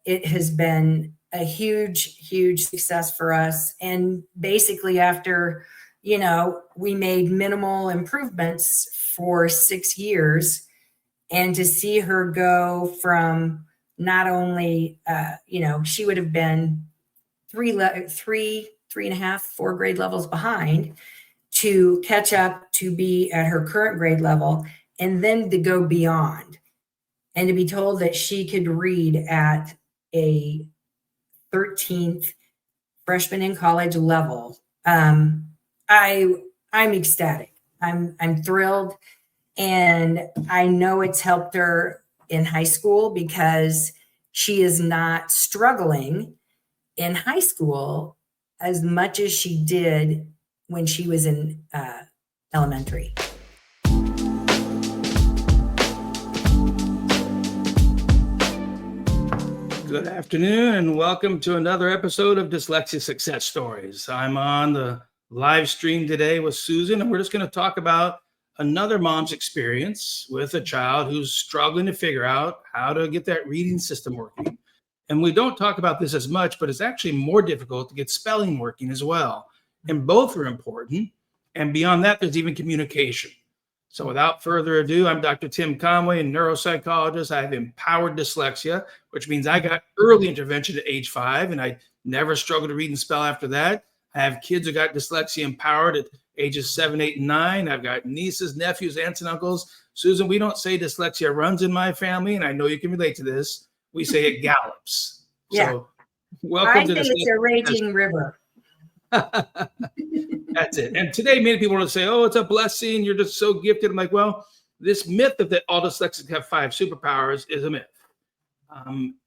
it has been a huge success for us. And basically after, we made minimal improvements for 6 years, and to see her go from not only, she would have been three and a half, 4 grade levels behind, to catch up to be at her current grade level, and then to go beyond, and to be told that she could read at a 13th freshman in college level. I'm ecstatic. I'm thrilled. And I know it's helped her in high school, because she is not struggling in high school as much as she did when she was in elementary. Good afternoon, and welcome to another episode of Dyslexia Success Stories. I'm on the live stream today with Susan, and we're just going to talk about another mom's experience with a child who's struggling to figure out how to get that reading system working. And we don't talk about this as much, but it's actually more difficult to get spelling working as well. And both are important. And beyond that, there's even communication. So without further ado, I'm Dr. Tim Conway, a neuropsychologist. I have empowered dyslexia, which means I got early intervention at age 5, and I never struggled to read and spell after that. I have kids who got dyslexia empowered at ages 7, 8, and 9. I've got nieces, nephews, aunts, and uncles. Susan, we don't say dyslexia runs in my family, and I know you can relate to this. We say it gallops. Yeah. So welcome to I think it's a raging river. That's it. And today, many people want to say, oh, it's a blessing, you're just so gifted. I'm like, well, this myth that all dyslexics have 5 superpowers is a myth.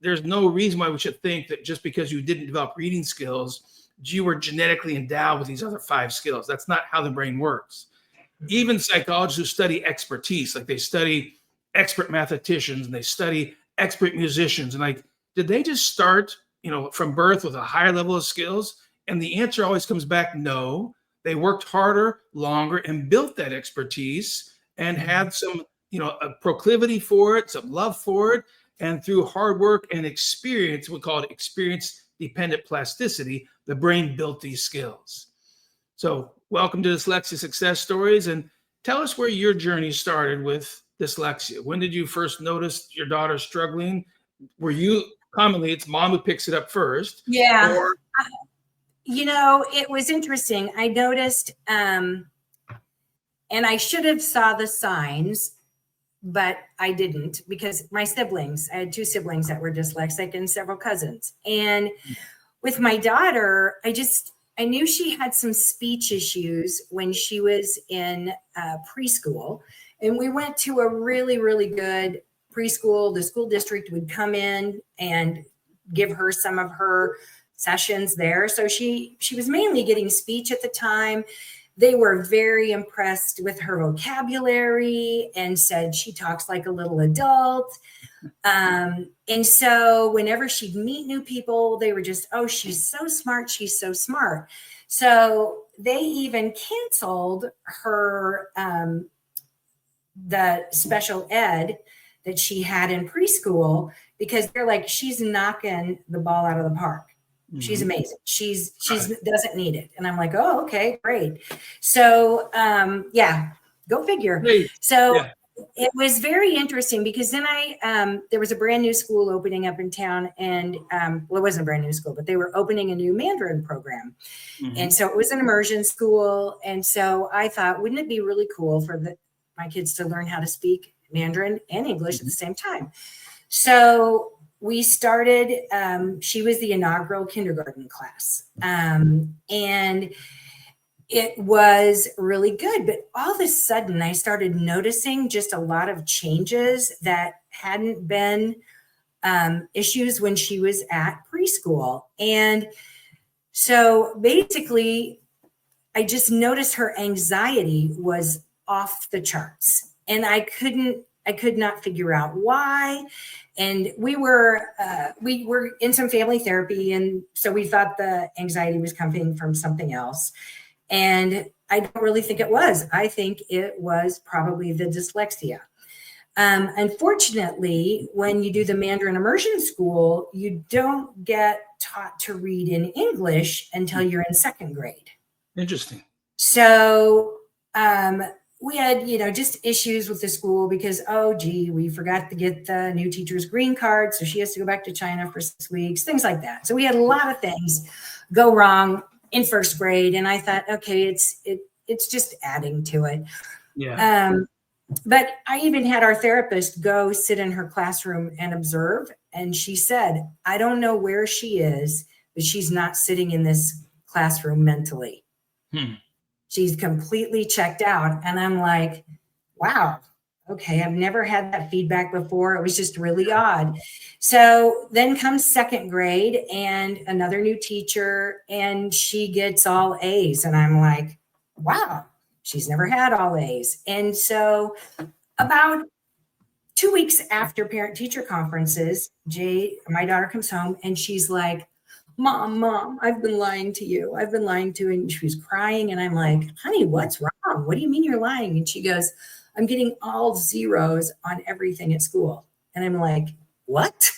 There's no reason why we should think that just because you didn't develop reading skills, you were genetically endowed with these other 5 skills. That's not how the brain works. Even psychologists who study expertise, like they study expert mathematicians and they study expert musicians, and like, did they just start, from birth with a higher level of skills? And the answer always comes back, no. They worked harder, longer, and built that expertise and had some, a proclivity for it, some love for it. And through hard work and experience, we call it experience-dependent plasticity, the brain built these skills. So welcome to Dyslexia Success Stories. And tell us where your journey started with dyslexia. When did you first notice your daughter struggling? Were you, commonly, it's mom who picks it up first? Yeah. Or it was interesting. I noticed, and I should have saw the signs, but I didn't, because I had 2 siblings that were dyslexic and several cousins. And with my daughter, I knew she had some speech issues when she was in preschool. And we went to a really, really good preschool. The school district would come in and give her some of her sessions there. So she was mainly getting speech at the time. They were very impressed with her vocabulary and said she talks like a little adult. And so whenever she'd meet new people, they were just, oh, she's so smart. She's so smart. So they even canceled her, the special ed that she had in preschool, because they're like, she's knocking the ball out of the park. She's amazing. She's doesn't need it. And I'm like, oh, okay, great. So, go figure. Great. So it was very interesting, because then there was a brand new school opening up in town, and it wasn't a brand new school, but they were opening a new Mandarin program. And so it was an immersion school. And so I thought, wouldn't it be really cool for my kids to learn how to speak Mandarin and English at the same time? So we started, she was the inaugural kindergarten class. And it was really good. But all of a sudden, I started noticing just a lot of changes that hadn't been issues when she was at preschool. And so basically, I just noticed her anxiety was off the charts. And I could not figure out why. And we were in some family therapy. And so we thought the anxiety was coming from something else. And I don't really think it was. I think it was probably the dyslexia. Unfortunately, when you do the Mandarin immersion school, you don't get taught to read in English until you're in second grade. Interesting. So we had, just issues with the school because, oh, gee, we forgot to get the new teacher's green card. So she has to go back to China for 6 weeks, things like that. So we had a lot of things go wrong in first grade. And I thought, okay, it's just adding to it. Yeah. But I even had our therapist go sit in her classroom and observe. And she said, I don't know where she is, but she's not sitting in this classroom mentally. She's completely checked out. And I'm like, wow, okay, I've never had that feedback before. It was just really odd. So then comes second grade and another new teacher, and she gets all A's. And I'm like, wow, she's never had all A's. And so about 2 weeks after parent-teacher conferences, my daughter comes home and she's like, Mom, I've been lying to you. I've been lying to you. And she was crying. And I'm like, honey, what's wrong? What do you mean you're lying? And she goes, I'm getting all zeros on everything at school. And I'm like, what?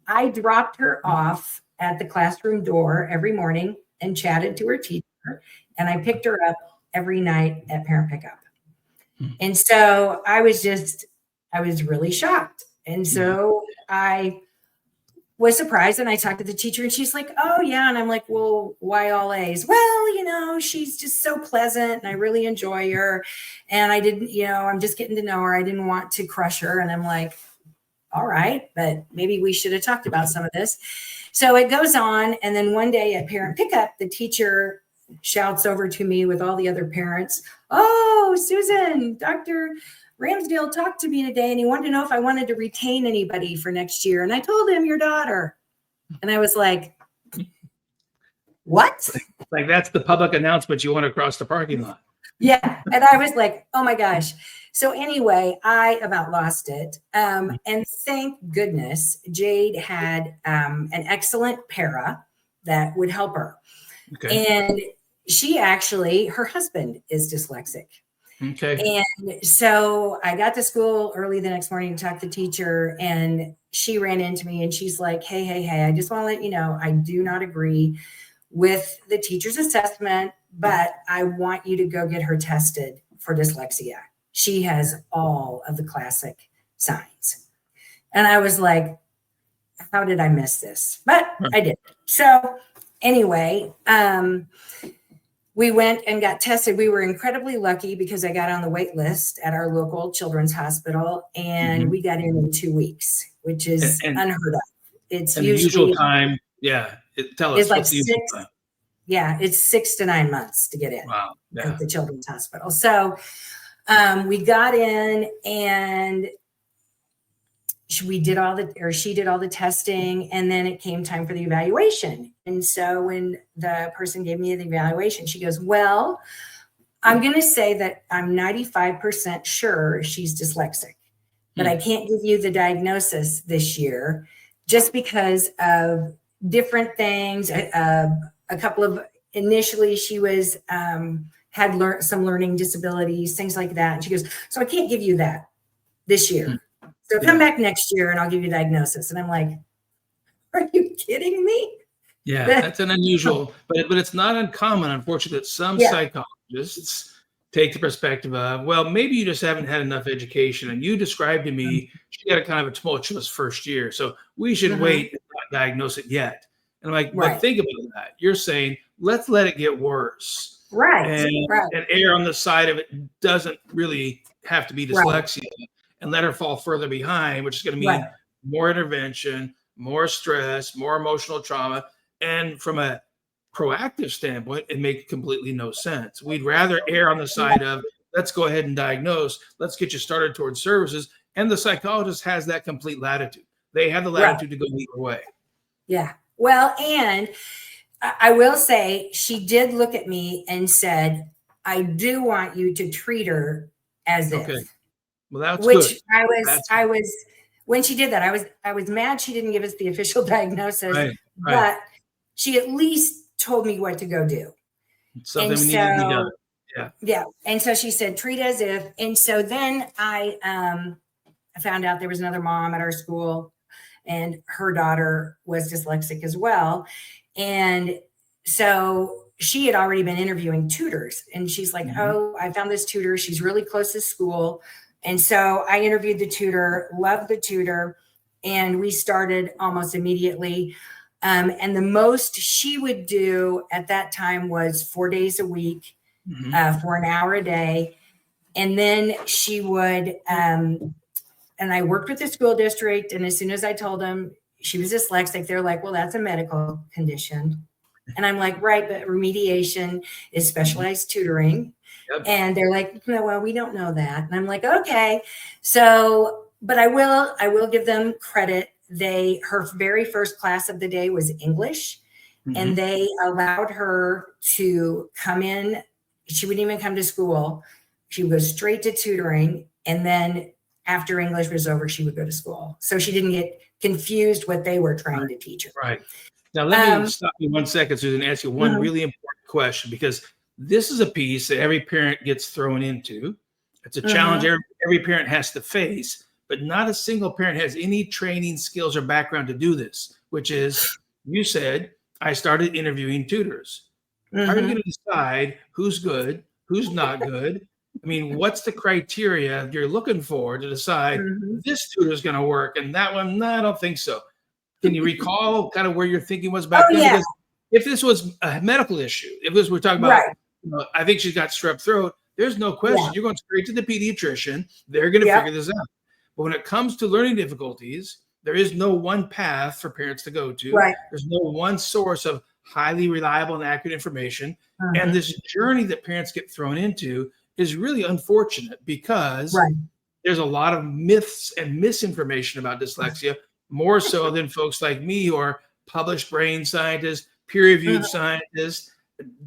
I dropped her off at the classroom door every morning and chatted to her teacher. And I picked her up every night at parent pickup. And so I was really shocked. And so I was surprised, and I talked to the teacher and she's like, oh yeah. And I'm like, well, why all A's? Well, she's just so pleasant and I really enjoy her. And I didn't, I'm just getting to know her. I didn't want to crush her. And I'm like, all right, but maybe we should have talked about some of this. So it goes on. And then one day at parent pickup, the teacher shouts over to me with all the other parents, oh, Susan, Dr. Ramsdale talked to me today and he wanted to know if I wanted to retain anybody for next year. And I told him your daughter. And I was like, what? Like that's the public announcement you want to cross the parking lot. Yeah. And I was like, oh my gosh. So anyway, I about lost it. And thank goodness Jade had an excellent para that would help her. Okay. And her husband is dyslexic. Okay. And so I got to school early the next morning to talk to the teacher, and she ran into me and she's like, hey, I just want to let you know, I do not agree with the teacher's assessment, but I want you to go get her tested for dyslexia. She has all of the classic signs. And I was like, how did I miss this? But I did. So anyway, we went and got tested. We were incredibly lucky because I got on the wait list at our local children's hospital, and we got in 2 weeks, which is unheard of. It's usually the usual time. Yeah. Tell us. It's like 6. Yeah. It's 6 to 9 months to get in at the children's hospital. So we got in and she did all the testing, and then it came time for the evaluation. And so when the person gave me the evaluation, she goes, well, I'm going to say that I'm 95% sure she's dyslexic, but I can't give you the diagnosis this year just because of different things. A couple of, initially she was, had some learning disabilities, things like that. And she goes, so I can't give you that this year. So come back next year and I'll give you a diagnosis. And I'm like, are you kidding me? Yeah, that's an unusual, but it's not uncommon, unfortunately, that some psychologists take the perspective of, well, maybe you just haven't had enough education. And you described to me, she had a kind of a tumultuous first year. So we should wait and not diagnose it yet. And I'm like, but think about that. You're saying, let's let it get worse. And err on the side of it doesn't really have to be dyslexia. And let her fall further behind, which is going to mean more intervention, more stress, more emotional trauma. And from a proactive standpoint, it makes completely no sense. We'd rather err on the side of, let's go ahead and diagnose, let's get you started towards services. And the psychologist has that complete latitude. They have the latitude to go either way. Yeah. Well, and I will say she did look at me and said, I do want you to treat her as if. Well, that's which good. I was when she did that, I was mad she didn't give us the official diagnosis, but she at least told me what to go do. Something we needed to be done. Yeah. And so she said, treat as if. And so then I I found out there was another mom at our school, and her daughter was dyslexic as well. And so she had already been interviewing tutors, and she's like, oh, I found this tutor. She's really close to school. And so I interviewed the tutor, loved the tutor, and we started almost immediately. And the most she would do at that time was 4 days a week for an hour a day. And then she would, and I worked with the school district. And as soon as I told them she was dyslexic, they're like, well, that's a medical condition. And I'm like, right, but remediation is specialized tutoring. Yep. And they're like, no, well, we don't know that. And I'm like, okay. So, but I will give them credit. Her very first class of the day was English, and they allowed her to come in. She wouldn't even come to school. She would go straight to tutoring. And then after English was over, she would go to school. So she didn't get confused what they were trying to teach her. Right. Now, let me stop you 1 second, Susan, and ask you one really important question, because this is a piece that every parent gets thrown into. It's a challenge every parent has to face, but not a single parent has any training, skills, or background to do this, which is, you said, I started interviewing tutors. How are you going to decide who's good, who's not good? I mean, what's the criteria you're looking for to decide this tutor is going to work and that one, no, I don't think so. Can you recall kind of where your thinking was back then? Because if this was a medical issue, if this we're talking about, I think she's got strep throat, there's no question. You're going straight to the pediatrician. They're going to figure this out. But when it comes to learning difficulties, there is no one path for parents to go to. There's no one source of highly reliable and accurate information. And this journey that parents get thrown into is really unfortunate, because there's a lot of myths and misinformation about dyslexia, more so than folks like me who are published brain scientists, peer-reviewed scientists,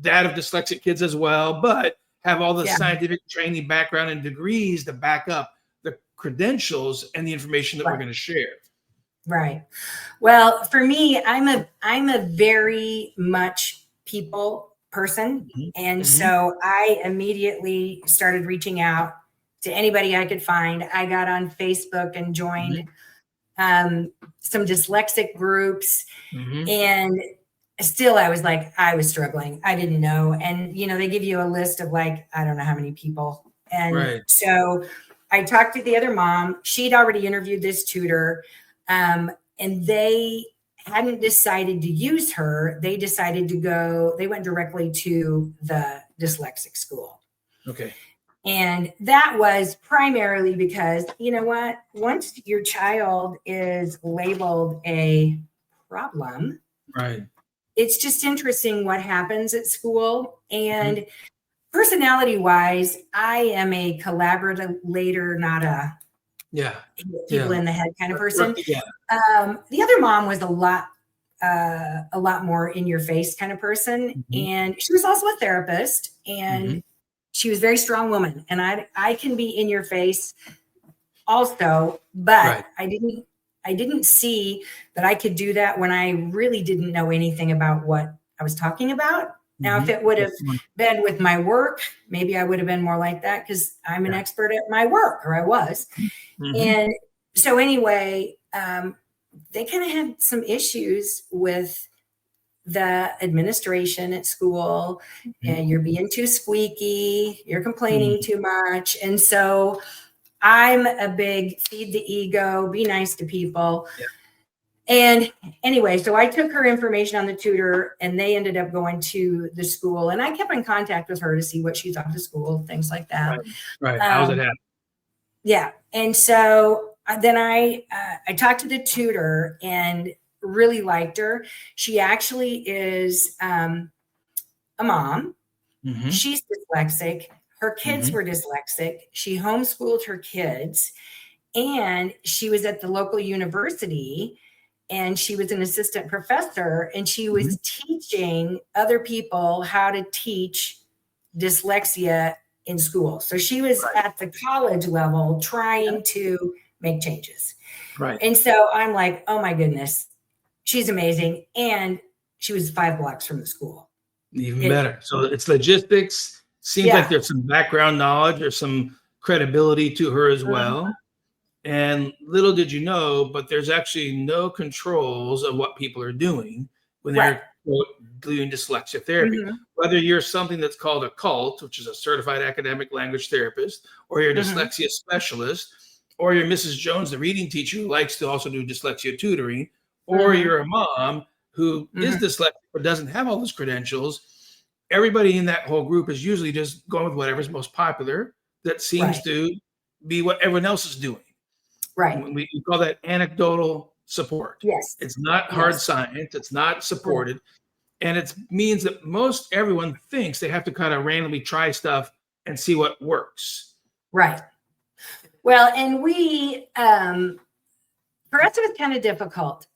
dad of dyslexic kids as well, but have all the scientific training background and degrees to back up the credentials and the information that we're going to share. Right. Well, for me, I'm a very much people person. And so I immediately started reaching out to anybody I could find. I got on Facebook and joined some dyslexic groups, and still I was struggling. I didn't know. And, they give you a list of I don't know how many people. And so I talked to the other mom. She'd already interviewed this tutor, and they hadn't decided to use her. They decided to they went directly to the dyslexic school. Okay. And that was primarily because, you know what, once your child is labeled a problem, it's just interesting what happens at school. And personality wise, I am a collaborator, not a people in the head kind of person. The other mom was a lot more in your face kind of person. And she was also a therapist, and she was a very strong woman. And I can be in your face also, but I didn't see that I could do that when I really didn't know anything about what I was talking about. Now, if it would have been with my work, maybe I would have been more like that, because I'm an expert at my work, or I was. And so anyway, they kind of had some issues with the administration at school, and you're being too squeaky, you're complaining too much. And so I'm a big feed the ego, be nice to people. And anyway, so I took her information on the tutor, and they ended up going to the school, and I kept in contact with her to see what she thought of the school, things like that. How's it happen? Yeah. And so then I talked to the tutor and really liked her. She actually is a mom. She's dyslexic. Her kids were dyslexic. She homeschooled her kids, and she was at the local university, and she was an assistant professor, and she was teaching other people how to teach dyslexia in school. So she was at the college level trying to make changes. And so I'm like, oh my goodness, she's amazing. And she was 5 blocks from the school. Even better. So it's logistics. Seems like there's some background knowledge or some credibility to her as well. And little did you know, but there's actually no controls of what people are doing when Right. they're quote, doing dyslexia therapy. Mm-hmm. Whether you're something that's called a CALT, which is a certified academic language therapist, or you're a Mm-hmm. dyslexia specialist, or you're Mrs. Jones, the reading teacher who likes to also do dyslexia tutoring, or Mm-hmm. you're a mom who is dyslexic but doesn't have all those credentials. Everybody in that whole group is usually just going with whatever's most popular that seems Right. to be what everyone else is doing. Right. We call that anecdotal support. Yes. It's not hard Yes. science. It's not supported. And it means that most everyone thinks they have to kind of randomly try stuff and see what works. Right. Well, and for us, it was kind of difficult.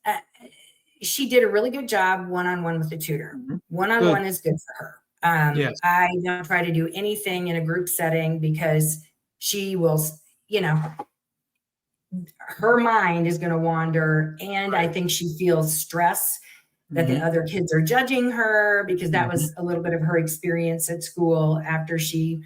She did a really good job one-on-one with the tutor. One-on-one is good for her. Yes. I don't try to do anything in a group setting because she will, her mind is going to wander. And I think she feels stress that the other kids are judging her, because that was a little bit of her experience at school after she,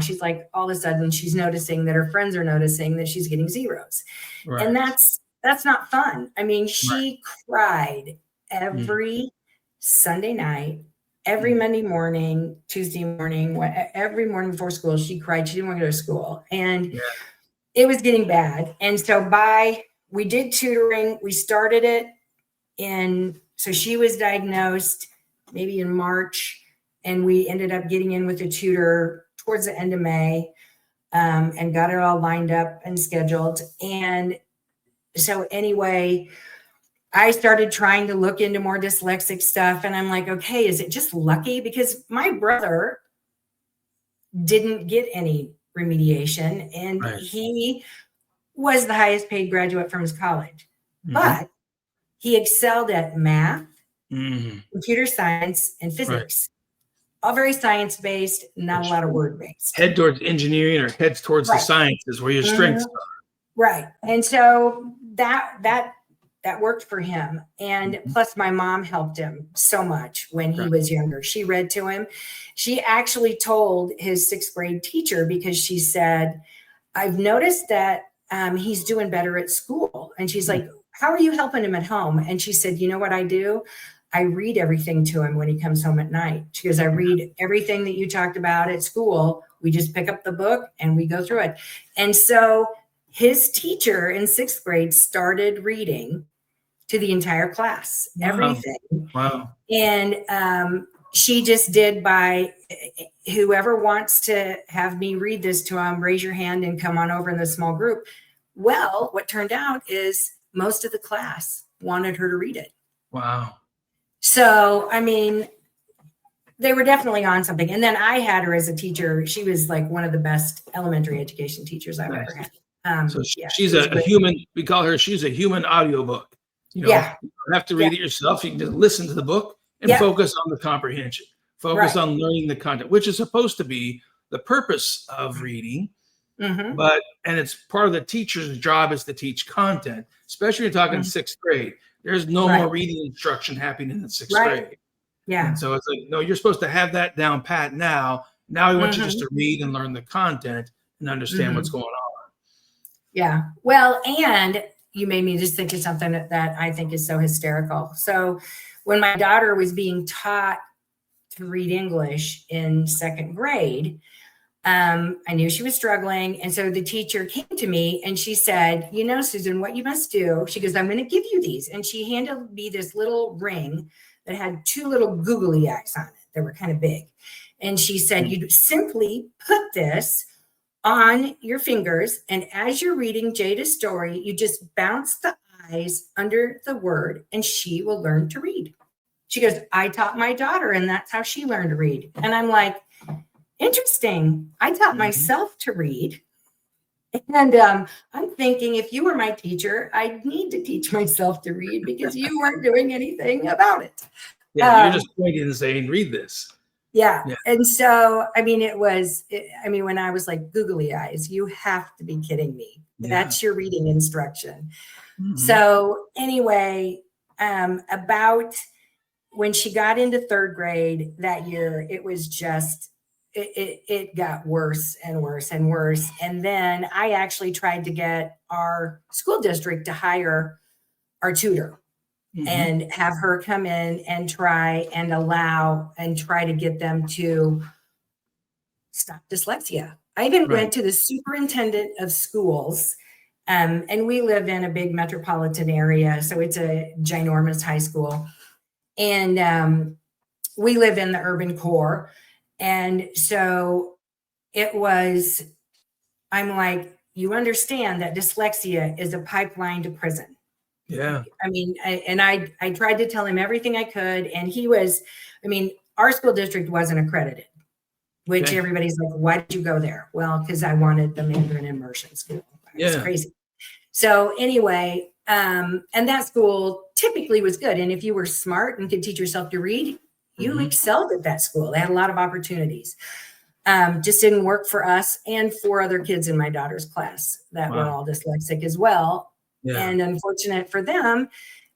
she's like, all of a sudden she's noticing that her friends are noticing that she's getting zeros. Right. And that's not fun. I mean, she cried every Sunday night, every Monday morning, Tuesday morning, every morning before school, she cried. She didn't want to go to school. And it was getting bad. And so we did tutoring. We started it so she was diagnosed maybe in March, and we ended up getting in with a tutor towards the end of May, and got it all lined up and scheduled. And so anyway, I started trying to look into more dyslexic stuff, and I'm like, okay, is it just lucky? Because my brother didn't get any remediation, and he was the highest paid graduate from his college, but he excelled at math, computer science, and physics. All very science-based, not a lot of word-based. Head towards engineering or heads towards the sciences where your strengths are. Right. And so that worked for him. And plus my mom helped him so much when he was younger. She read to him. She actually told his 6th grade teacher, because she said, I've noticed that he's doing better at school. And she's like, how are you helping him at home? And she said, you know what I do? I read everything to him when he comes home at night. She goes, I read everything that you talked about at school. We just pick up the book and we go through it. And so his teacher in 6th grade started reading to the entire class, everything. Wow. And she just did by whoever wants to have me read this to him, raise your hand and come on over in the small group. Well, what turned out is most of the class wanted her to read it. Wow. So, I mean, they were definitely on something. And then I had her as a teacher. She was like one of the best elementary education teachers I've ever had. So she's a human, we call her, she's a human audiobook. You don't have to read it yourself. You can just listen to the book and focus on the comprehension, focus on learning the content, which is supposed to be the purpose of reading. And it's part of the teacher's job is to teach content, especially when you're talking 6th grade. There's no more reading instruction happening in the 6th grade. And so it's like, no, you're supposed to have that down pat now. Now we want you just to read and learn the content and understand what's going on. Yeah. Well, and you made me just think of something that I think is so hysterical. So when my daughter was being taught to read English in 2nd grade, I knew she was struggling. And so the teacher came to me and she said, you know, Susan, what you must do, she goes, I'm going to give you these. And she handed me this little ring that had 2 little googly eyes on it. They were kind of big. And she said, you simply put this on your fingers. And as you're reading Jada's story, you just bounce the eyes under the word and she will learn to read. She goes, I taught my daughter and that's how she learned to read. And I'm like, interesting. I taught myself to read. And I'm thinking, if you were my teacher, I'd need to teach myself to read because you weren't doing anything about it. Yeah, you're just pointing and saying, read this. Yeah. And so, I mean, when I was like googly eyes, you have to be kidding me. That's your reading instruction. So anyway, about when she got into 3rd grade that year, it was just it got worse and worse and worse. And then I actually tried to get our school district to hire our tutor and have her come in and try to get them to stop dyslexia. I even went to the superintendent of schools, and we live in a big metropolitan area, so it's a ginormous high school. And we live in the urban core. And so I'm like, you understand that dyslexia is a pipeline to prison. Yeah. I mean, I tried to tell him everything I could. And our school district wasn't accredited, which everybody's like, why did you go there? Well, because I wanted them in an immersion school. It's crazy. So anyway, and that school typically was good. And if you were smart and could teach yourself to read, you excelled at that school. They had a lot of opportunities. Just didn't work for us and 4 other kids in my daughter's class that were all dyslexic as well. Yeah. And unfortunate for them,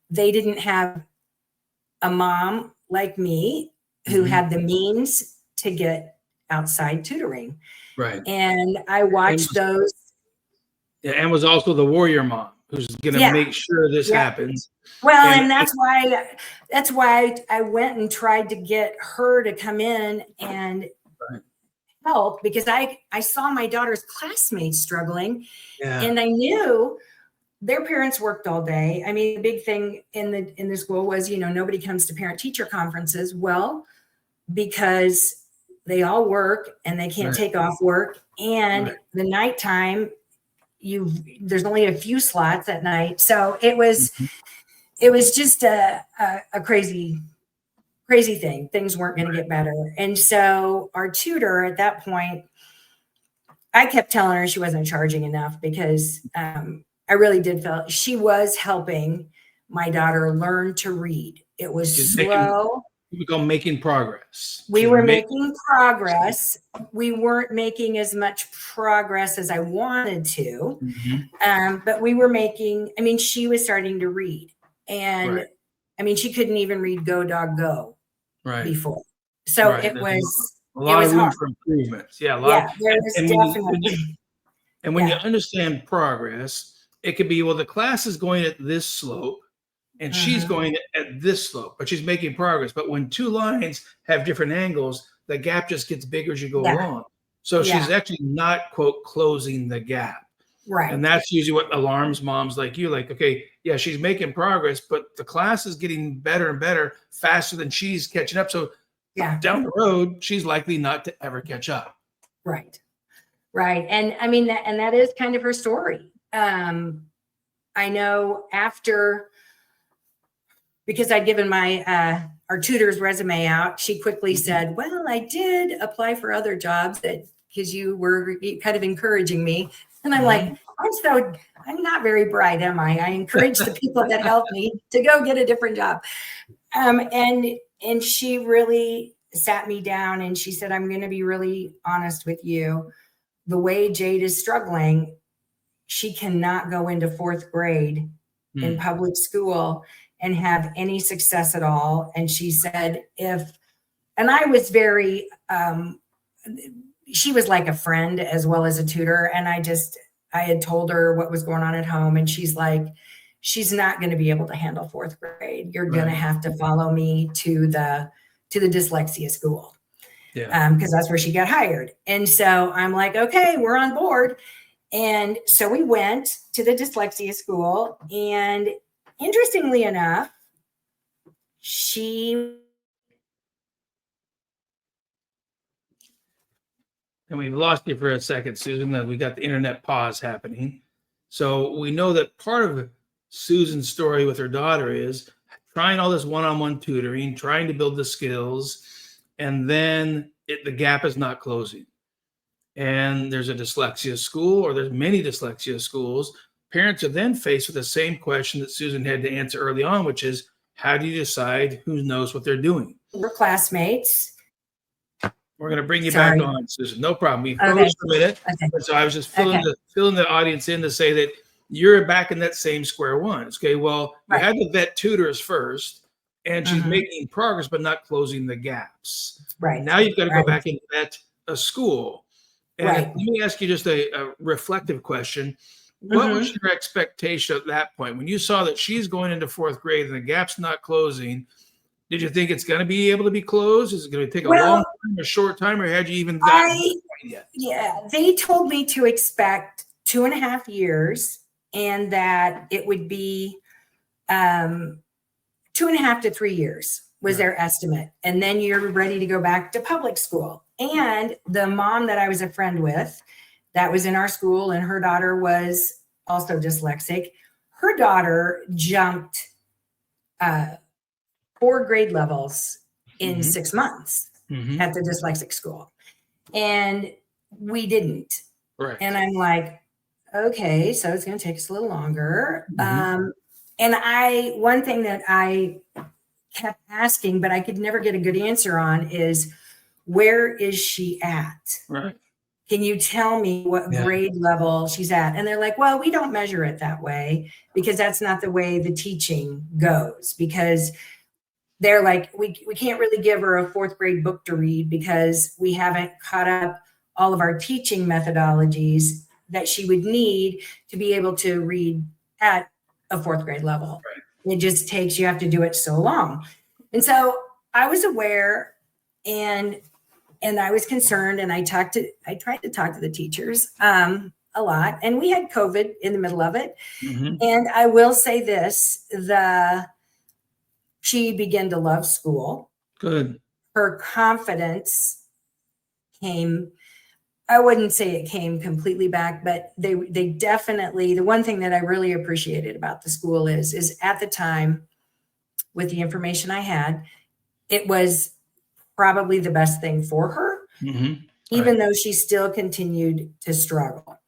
they didn't have a mom like me who had the means to get outside tutoring. Right. And I watched those. Yeah, and was also the warrior mom who's going to make sure this happens. Well, and that's why I went and tried to get her to come in and help, because I saw my daughter's classmates struggling, and I knew their parents worked all day. I mean, the big thing in the school was, nobody comes to parent-teacher conferences. Well, because they all work and they can't take off work, and the nighttime, there's only a few slots at night. So it was just a crazy thing. Things weren't going to get better. And so our tutor at that point, I kept telling her she wasn't charging enough, because I really did feel she was helping my daughter learn to read. It was slow. We call making progress. We were making progress. We weren't making as much progress as I wanted to. But we were making, she was starting to read. And she couldn't even read Go Dog Go before. So it was a lot of room hard for improvements. Yeah, there was definitely. And when you understand progress, it could be, well, the class is going at this slope and she's going at this slope, but she's making progress. But when 2 lines have different angles, the gap just gets bigger as you go along. So she's actually not, quote, closing the gap. Right. And that's usually what alarms moms like you, like, okay, yeah, she's making progress, but the class is getting better and better faster than she's catching up. So down the road, she's likely not to ever catch up. Right. Right. And that is kind of her story. I know because I'd given our tutor's resume out, she quickly said, well, I did apply for other jobs because you were kind of encouraging me. And I'm like, I'm not very bright, am I? I encourage the people that help me to go get a different job. And she really sat me down and she said, I'm going to be really honest with you. The way Jade is struggling, she cannot go into 4th grade in public school and have any success at all. And she said, and I was very, she was like a friend as well as a tutor. And I had told her what was going on at home. And she's like, she's not going to be able to handle 4th grade. You're going to have to follow me to the dyslexia school. Because that's where she got hired. And so I'm like, okay, we're on board. And so we went to the dyslexia school, and interestingly enough, and we've lost you for a second, Susan. We got the internet pause happening. So we know that part of Susan's story with her daughter is trying all this one-on-one tutoring, trying to build the skills, and then the gap is not closing. And there's a dyslexia school, or there's many dyslexia schools. Parents are then faced with the same question that Susan had to answer early on, which is, how do you decide who knows what they're doing? We're classmates. We're going to bring you back on, Susan. No problem. We froze for a minute. So I was just filling the audience in to say that you're back in that same square one. Okay, well, you had to vet tutors first, and she's making progress, but not closing the gaps. Right. Now you've got to go back and vet a school. And Right. let me ask you just a reflective question. What Mm-hmm. was your expectation at that point when you saw that she's going into fourth grade and the gap's not closing? Did you think it's going to be able to be closed? Is it going to take a long Well, time, a short time, or had you even gotten to that point yet? yeah, they told me to expect 2.5 years and that it would be 2.5 to 3 years was their estimate. And then you're ready to go back to public school. And the mom that I was a friend with that was in our school, and her daughter was also dyslexic, her daughter jumped 4 grade levels in 6 months at the dyslexic school. And we didn't. Right. And I'm like, okay, so it's going to take us a little longer. And one thing that I kept asking, but I could never get a good answer on is, where is she at? Right. Can you tell me what grade level she's at? And they're like, well, we don't measure it that way because that's not the way the teaching goes. Because they're like, we can't really give her a 4th grade book to read because we haven't caught up all of our teaching methodologies that she would need to be able to read at a 4th grade level. Right. It just takes, you have to do it so long. And so I was aware and I was concerned, and I tried to talk to the teachers a lot, and we had COVID in the middle of it. And I will say this, she began to love school. Good. Her confidence came, I wouldn't say it came completely back, but they definitely, the one thing that I really appreciated about the school is at the time, with the information I had, it was probably the best thing for her, even though she still continued to struggle.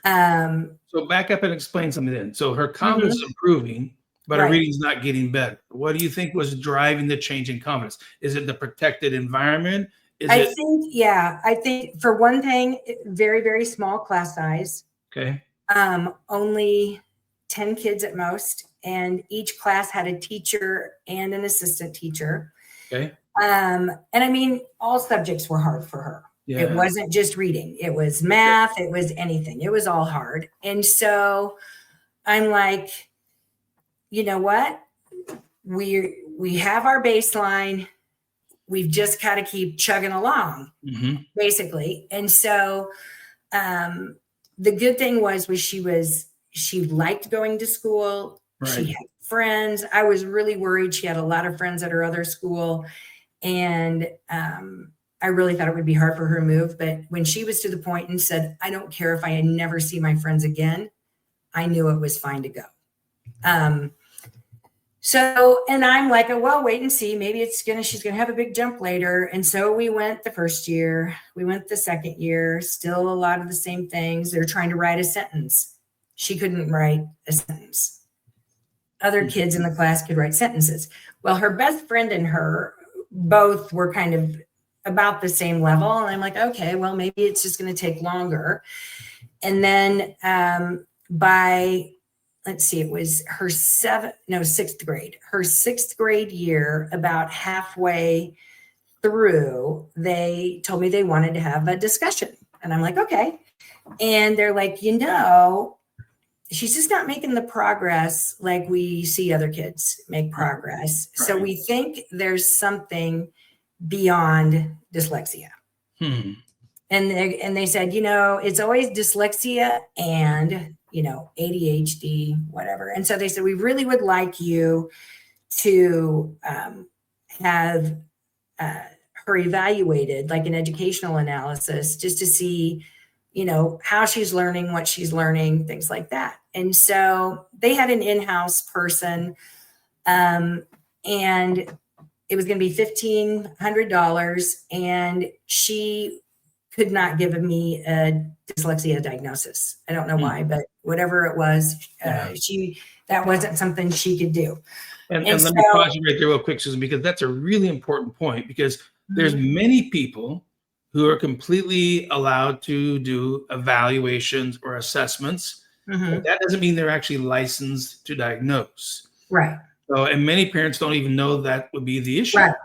So back up and explain something then. So her confidence is improving, but her reading's not getting better. What do you think was driving the change in confidence? Is it the protected environment? I think for one thing, very, very small class size. Okay. Only 10 kids at most, and each class had a teacher and an assistant teacher. Okay. And I mean, all subjects were hard for her. Yeah. It wasn't just reading. It was math. It was anything. It was all hard. And so I'm like, you know what? We have our baseline. We've just got to keep chugging along, basically. And so the good thing was she liked going to school. Right. She had friends. I was really worried. She had a lot of friends at her other school. And I really thought it would be hard for her to move. But when she was to the point and said, I don't care if I never see my friends again, I knew it was fine to go. So, and I'm like, oh, well, wait and see. Maybe she's going to have a big jump later. And so we went the first year, we went the second year, still a lot of the same things. They're trying to write a sentence. She couldn't write a sentence. Other kids in the class could write sentences. Well, her best friend and her both were kind of about the same level. And I'm like, okay, well, maybe it's just going to take longer. And then it was her sixth grade. Her 6th grade year, about halfway through, they told me they wanted to have a discussion. And I'm like, okay. And they're like, she's just not making the progress like we see other kids make progress. Right. So we think there's something beyond dyslexia. And they said, it's always dyslexia and ADHD, whatever. And so they said, we really would like you to have her evaluated, like an educational analysis, just to see, how she's learning, what she's learning, things like that. And so they had an in-house person, and it was going to be $1,500, and she could not give me a dyslexia diagnosis. I don't know why, but whatever it was, that wasn't something she could do. And let me pause you right there real quick, Susan, because that's a really important point, because there's many people who are completely allowed to do evaluations or assessments. But that doesn't mean they're actually licensed to diagnose. Right. So, and many parents don't even know that would be the issue. Right.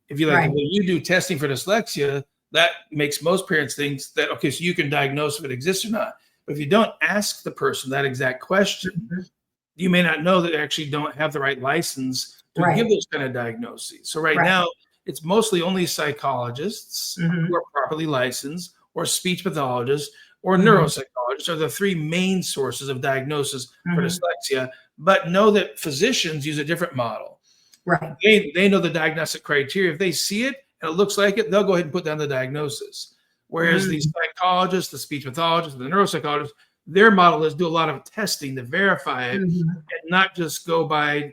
If you well, you do testing for dyslexia, that makes most parents think that, okay, so you can diagnose if it exists or not. But if you don't ask the person that exact question, Mhm. you may not know that they actually don't have the right license to give Right. those kind of diagnoses. So right Right. now, it's mostly only psychologists who Mhm. are properly licensed, or speech pathologists, or Mhm. neuropsychologists are the three main sources of diagnosis for Mhm. dyslexia. But know that physicians use a different model. Right. They know the diagnostic criteria. If they see it and it looks like it, they'll go ahead and put down the diagnosis. Whereas the Mm. psychologists, the speech pathologists, the neuropsychologists, their model is do a lot of testing to verify it, Mhm. and not just go by,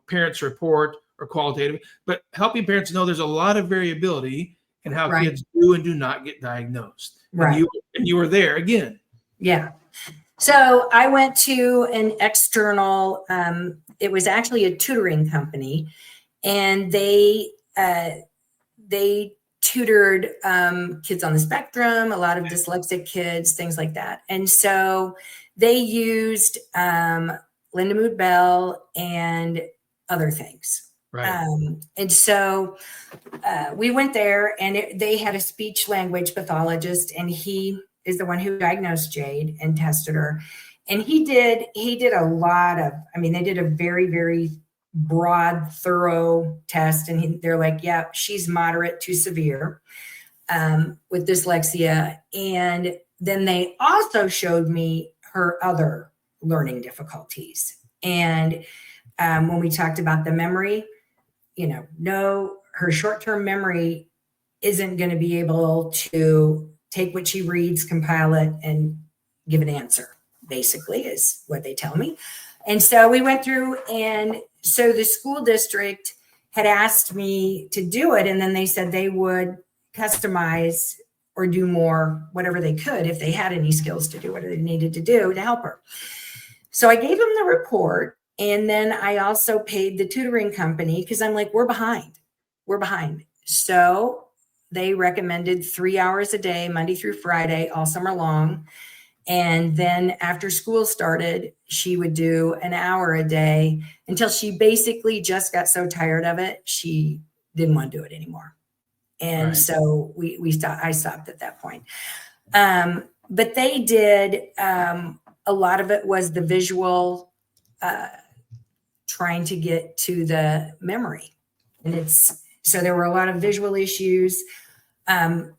parents' report or qualitative, but helping parents know there's a lot of variability in how Right. kids do and do not get diagnosed. And Right. you were there again. Yeah. So I went to an external, it was actually a tutoring company, and they tutored kids on the spectrum, a lot of dyslexic kids, things like that. And so they used Linda Mood Bell and other things. Right. And so we went there, and they had a speech language pathologist, and he is the one who diagnosed Jade and tested her. And he did a lot of, I mean, they did a very, very broad, thorough test. And they're like, yeah, she's moderate to severe with dyslexia. And then they also showed me her other learning difficulties. And when we talked about the memory, no, her short-term memory isn't going to be able to take what she reads, compile it, and give an answer, basically, is what they tell me. And so we went through, and so the school district had asked me to do it, and then they said they would customize or do more, whatever they could, if they had any skills to do what they needed to do to help her. So I gave them the report, and then I also paid the tutoring company because I'm like, we're behind. We're behind. So they recommended 3 hours a day, Monday through Friday, all summer long. And then after school started, she would do an hour a day until she basically just got so tired of it, she didn't want to do it anymore. And Right. so I stopped at that point. But they did, a lot of it was the visual, trying to get to the memory. And so there were a lot of visual issues. I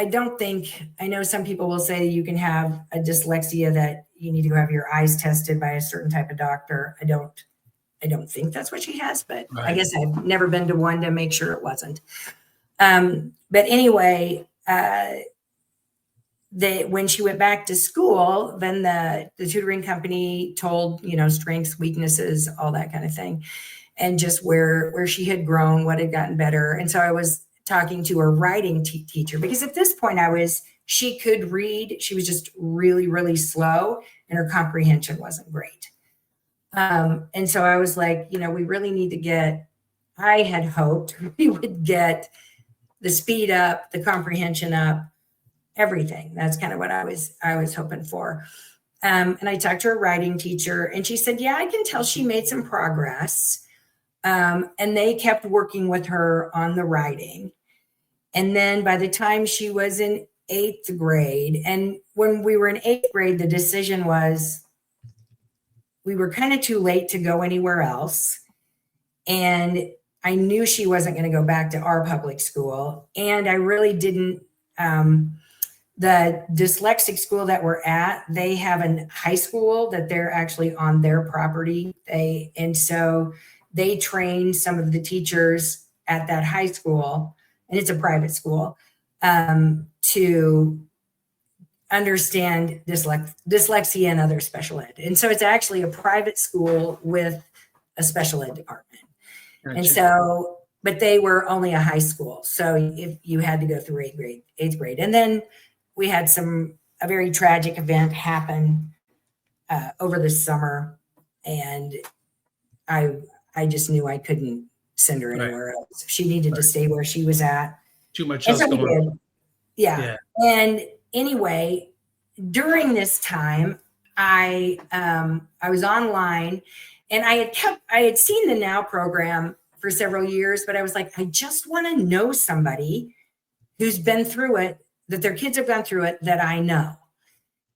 don't think, I know some people will say you can have a dyslexia that you need to have your eyes tested by a certain type of doctor. I don't think that's what she has, but I guess I've never been to one to make sure it wasn't. But anyway, when she went back to school, then the tutoring company told, strengths, weaknesses, all that kind of thing, and just where she had grown, what had gotten better. And so I was talking to her writing teacher, because at this point she could read. She was just really, really slow, and her comprehension wasn't great. And so I was like, we really need to I had hoped we would get the speed up, the comprehension up, everything. That's kind of what I was hoping for. And I talked to her writing teacher, and she said, yeah, I can tell she made some progress. And they kept working with her on the writing. And then by the time she was in 8th grade, and when we were in 8th grade, the decision was we were kind of too late to go anywhere else. And I knew she wasn't going to go back to our public school. And I really didn't, the dyslexic school that we're at, they have a high school that they're actually on their property. And so they train some of the teachers at that high school, and it's a private school, to understand dyslexia and other special ed. And so it's actually a private school with a special ed department. Gotcha. And so, but they were only a high school. So if you had to go through 8th grade. And then we had a very tragic event happen over the summer. And I just knew I couldn't send her anywhere else. She needed to stay where she was at. Too much And else so we going did. on. Yeah. And anyway, during this time, I was online, and I had seen the Now program for several years, but I was like, I just want to know somebody who's been through it, that their kids have gone through it, that I know.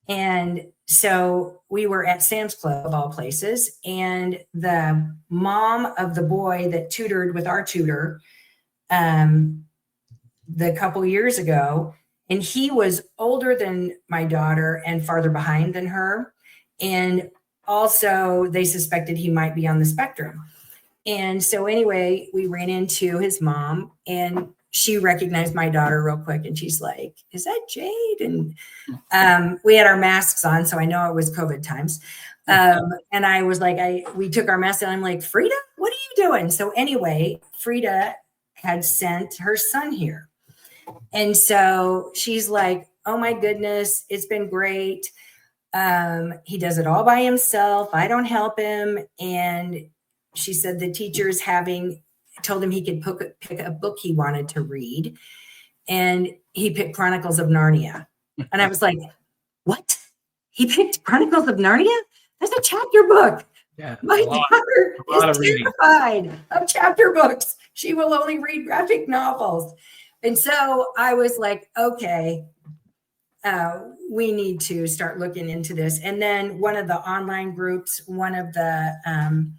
And so we were at Sam's Club, of all places, and the mom of the boy that tutored with our tutor the couple years ago, and he was older than my daughter and farther behind than her. And also they suspected he might be on the spectrum. And so anyway, we ran into his mom, and she recognized my daughter real quick, and she's like, "Is that Jade?" And we had our masks on, so I know it was COVID times. And I was like, we took our masks, and I'm like, "Frida, what are you doing?" So anyway, Frida had sent her son here. And so she's like, "Oh my goodness, it's been great. He does it all by himself. I don't help him." And she said the teacher's told him he could pick a book he wanted to read. And he picked Chronicles of Narnia. And I was like, "What? He picked Chronicles of Narnia? That's a chapter book." Yeah, My daughter is terrified of chapter books. She will only read graphic novels. And so I was like, okay, we need to start looking into this. And then one of the online groups, one of the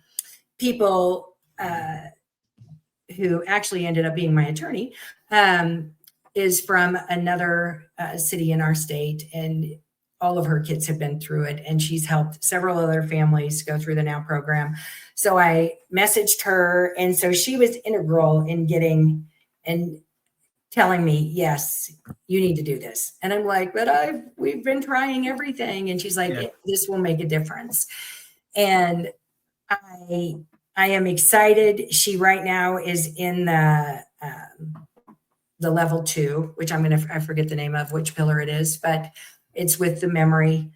people who actually ended up being my attorney is from another city in our state, and all of her kids have been through it, and she's helped several other families go through the NOW program. So I messaged her, and so she was integral in getting and telling me, "Yes, you need to do this." And I'm like, "But we've been trying everything." And she's like, "This will make a difference." And I am excited. She right now is in the level 2, which I forget the name of which pillar it is, but it's with the memory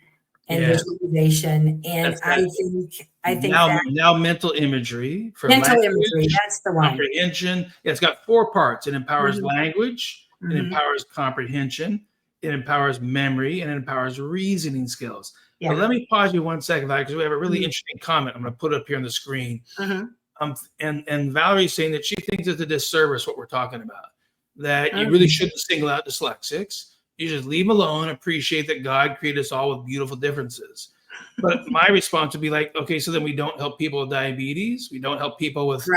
and visualization. And I think now mental imagery for mental imagery, that's the one. Comprehension. It's got 4 parts. It empowers language, it empowers comprehension, it empowers memory, and it empowers reasoning skills. Yeah. But let me pause you 1 second, because we have a really interesting comment I'm going to put up here on the screen. And Valerie's saying that she thinks it's a disservice what we're talking about, that you really shouldn't single out dyslexics. You just leave them alone, appreciate that God created us all with beautiful differences. But my response would be like, okay, so then we don't help people with diabetes. We don't help people with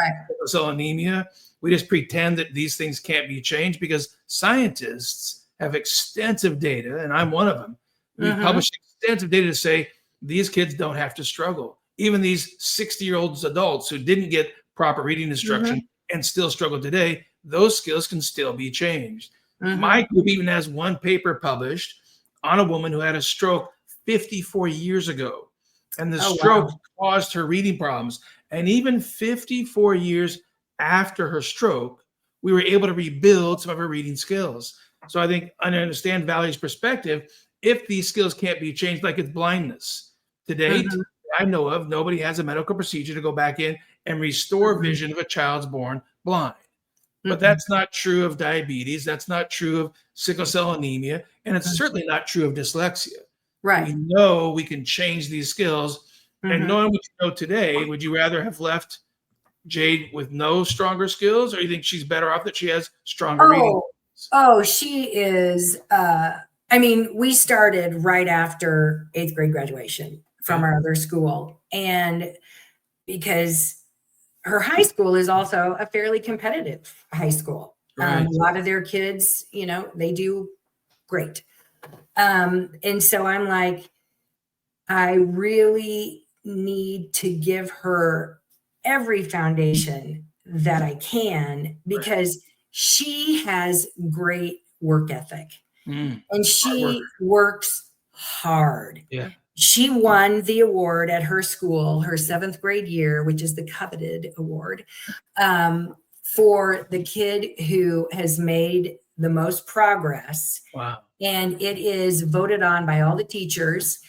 cell anemia. We just pretend that these things can't be changed, because scientists have extensive data, and I'm one of them. We publish extensive data to say these kids don't have to struggle. Even these 60-year-old adults who didn't get proper reading instruction and still struggle today, those skills can still be changed. My group even has 1 paper published on a woman who had a stroke 54 years ago. And the stroke caused her reading problems. And even 54 years after her stroke, we were able to rebuild some of her reading skills. So I think I understand Valerie's perspective. If these skills can't be changed, like it's blindness, to date, I know of, nobody has a medical procedure to go back in and restore vision of a child's born blind. But that's not true of diabetes. That's not true of sickle cell anemia. And it's certainly not true of dyslexia. Right. We know we can change these skills. And knowing what you know today, would you rather have left Jade with no stronger skills, or you think she's better off that she has stronger reading skills? Oh, she is. We started right after 8th grade graduation from our other school. And because her high school is also a fairly competitive high school. A lot of their kids, they do great. And so I'm like, I really need to give her every foundation that I can, because she has great work ethic and she works hard. Yeah. She won the award at her school, her 7th grade year, which is the coveted award, for the kid who has made the most progress. Wow. And it is voted on by all the teachers.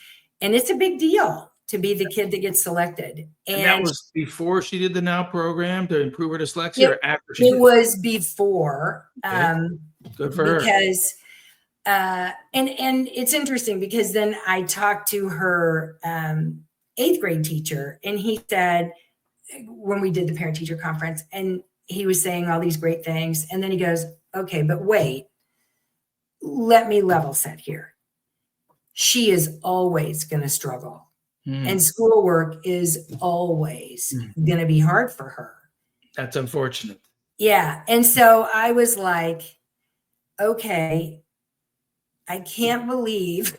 And it's a big deal to be the kid that gets selected. And that was before she did the NOW program to improve her dyslexia, or after she did? It was before. Good for her. Because and it's interesting, because then I talked to her 8th grade teacher, and he said, when we did the parent teacher conference, and he was saying all these great things, and then he goes, "Okay, but wait, let me level set here. She is always going to struggle. And schoolwork is always going to be hard for her. That's unfortunate. Yeah. And so I was like, okay, I can't believe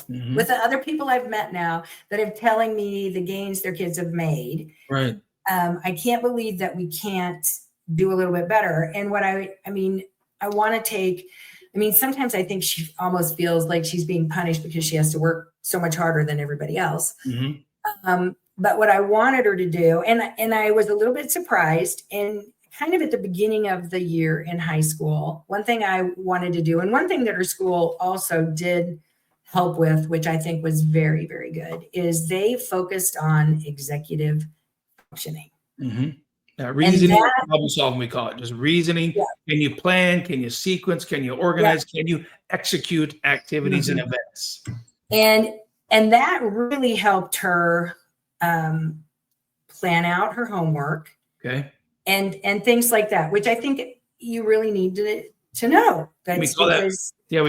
with the other people I've met now that are telling me the gains their kids have made. Right. I can't believe that we can't do a little bit better. And what I mean, I want to take, I mean, sometimes I think she almost feels like she's being punished because she has to work so much harder than everybody else. But what I wanted her to do, and I was a little bit surprised, and kind of at the beginning of the year in high school, one thing I wanted to do, and one thing that her school also did help with, which I think was very, very good, is they focused on executive functioning. Reasoning, problem solving, we call it. Just reasoning. Yeah. Can you plan? Can you sequence? Can you organize? Can you execute activities and events? And that really helped her plan out her homework. Okay. And things like that, which I think you really need to know. That's we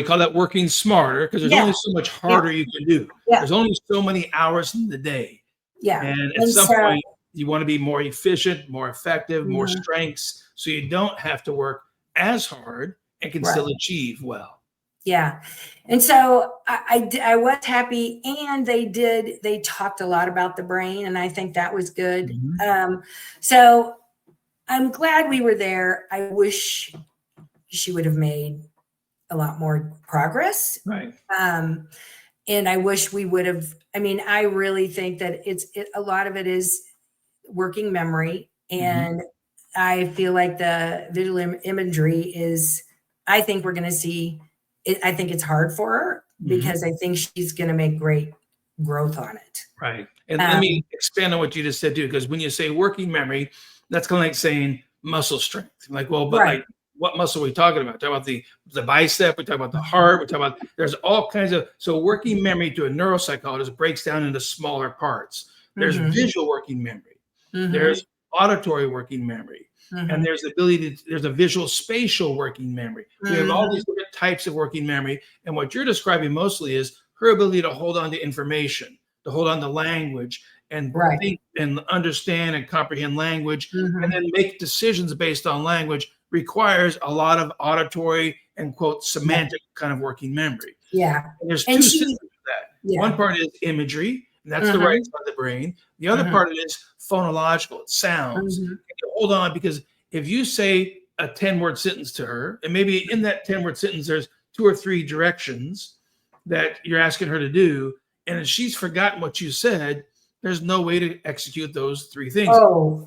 call that working smarter, because there's only so much harder you can do. There's only so many hours in the day. And at some point, you want to be more efficient, more effective, more strengths, so you don't have to work as hard and can still achieve well. Yeah. And so I was happy, and they talked a lot about the brain, and I think that was good. So I'm glad we were there. I wish she would have made a lot more progress. Right. And I wish we would have, I mean, I really think that a lot of it is working memory. And I feel like the visual imagery is, I think we're going to see it. I think it's hard for her because I think she's going to make great growth on it. Right. And let me expand on what you just said too, because when you say working memory, that's kind of like saying muscle strength. Like, well, but like, what muscle are we talking about? Talk about the bicep. We talk about the heart. We talk about, there's all kinds of, so working memory to a neuropsychologist breaks down into smaller parts. There's visual working memory. There's auditory working memory. And there's the ability to, there's a visual spatial working memory. We have all these different types of working memory. And what you're describing mostly is her ability to hold on to information, to hold on to language, and think and understand and comprehend language, and then make decisions based on language, requires a lot of auditory and quote semantic kind of working memory. And there's two systems of that. One part is imagery, and that's the right side of the brain. The other part of it is phonological, it sounds. And you hold on, because if you say a 10-word sentence to her, and maybe in that 10-word sentence there's 2 or 3 directions that you're asking her to do, and if she's forgotten what you said, there's no way to execute those 3 things.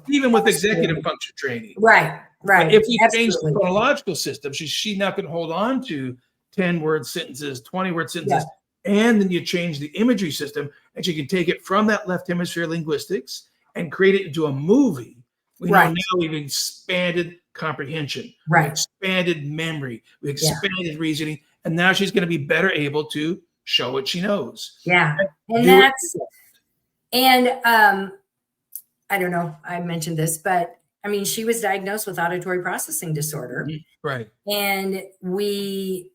Even with executive function training. Right. But if you change the phonological system, she's not going to hold on to 10-word sentences, 20-word sentences, and then you change the imagery system, and she can take it from that left hemisphere linguistics and create it into a movie. We know now we've expanded comprehension, we expanded memory, we expanded reasoning, and now she's going to be better able to show what she knows. And I don't know, I mentioned this, but I mean, she was diagnosed with auditory processing disorder. And we,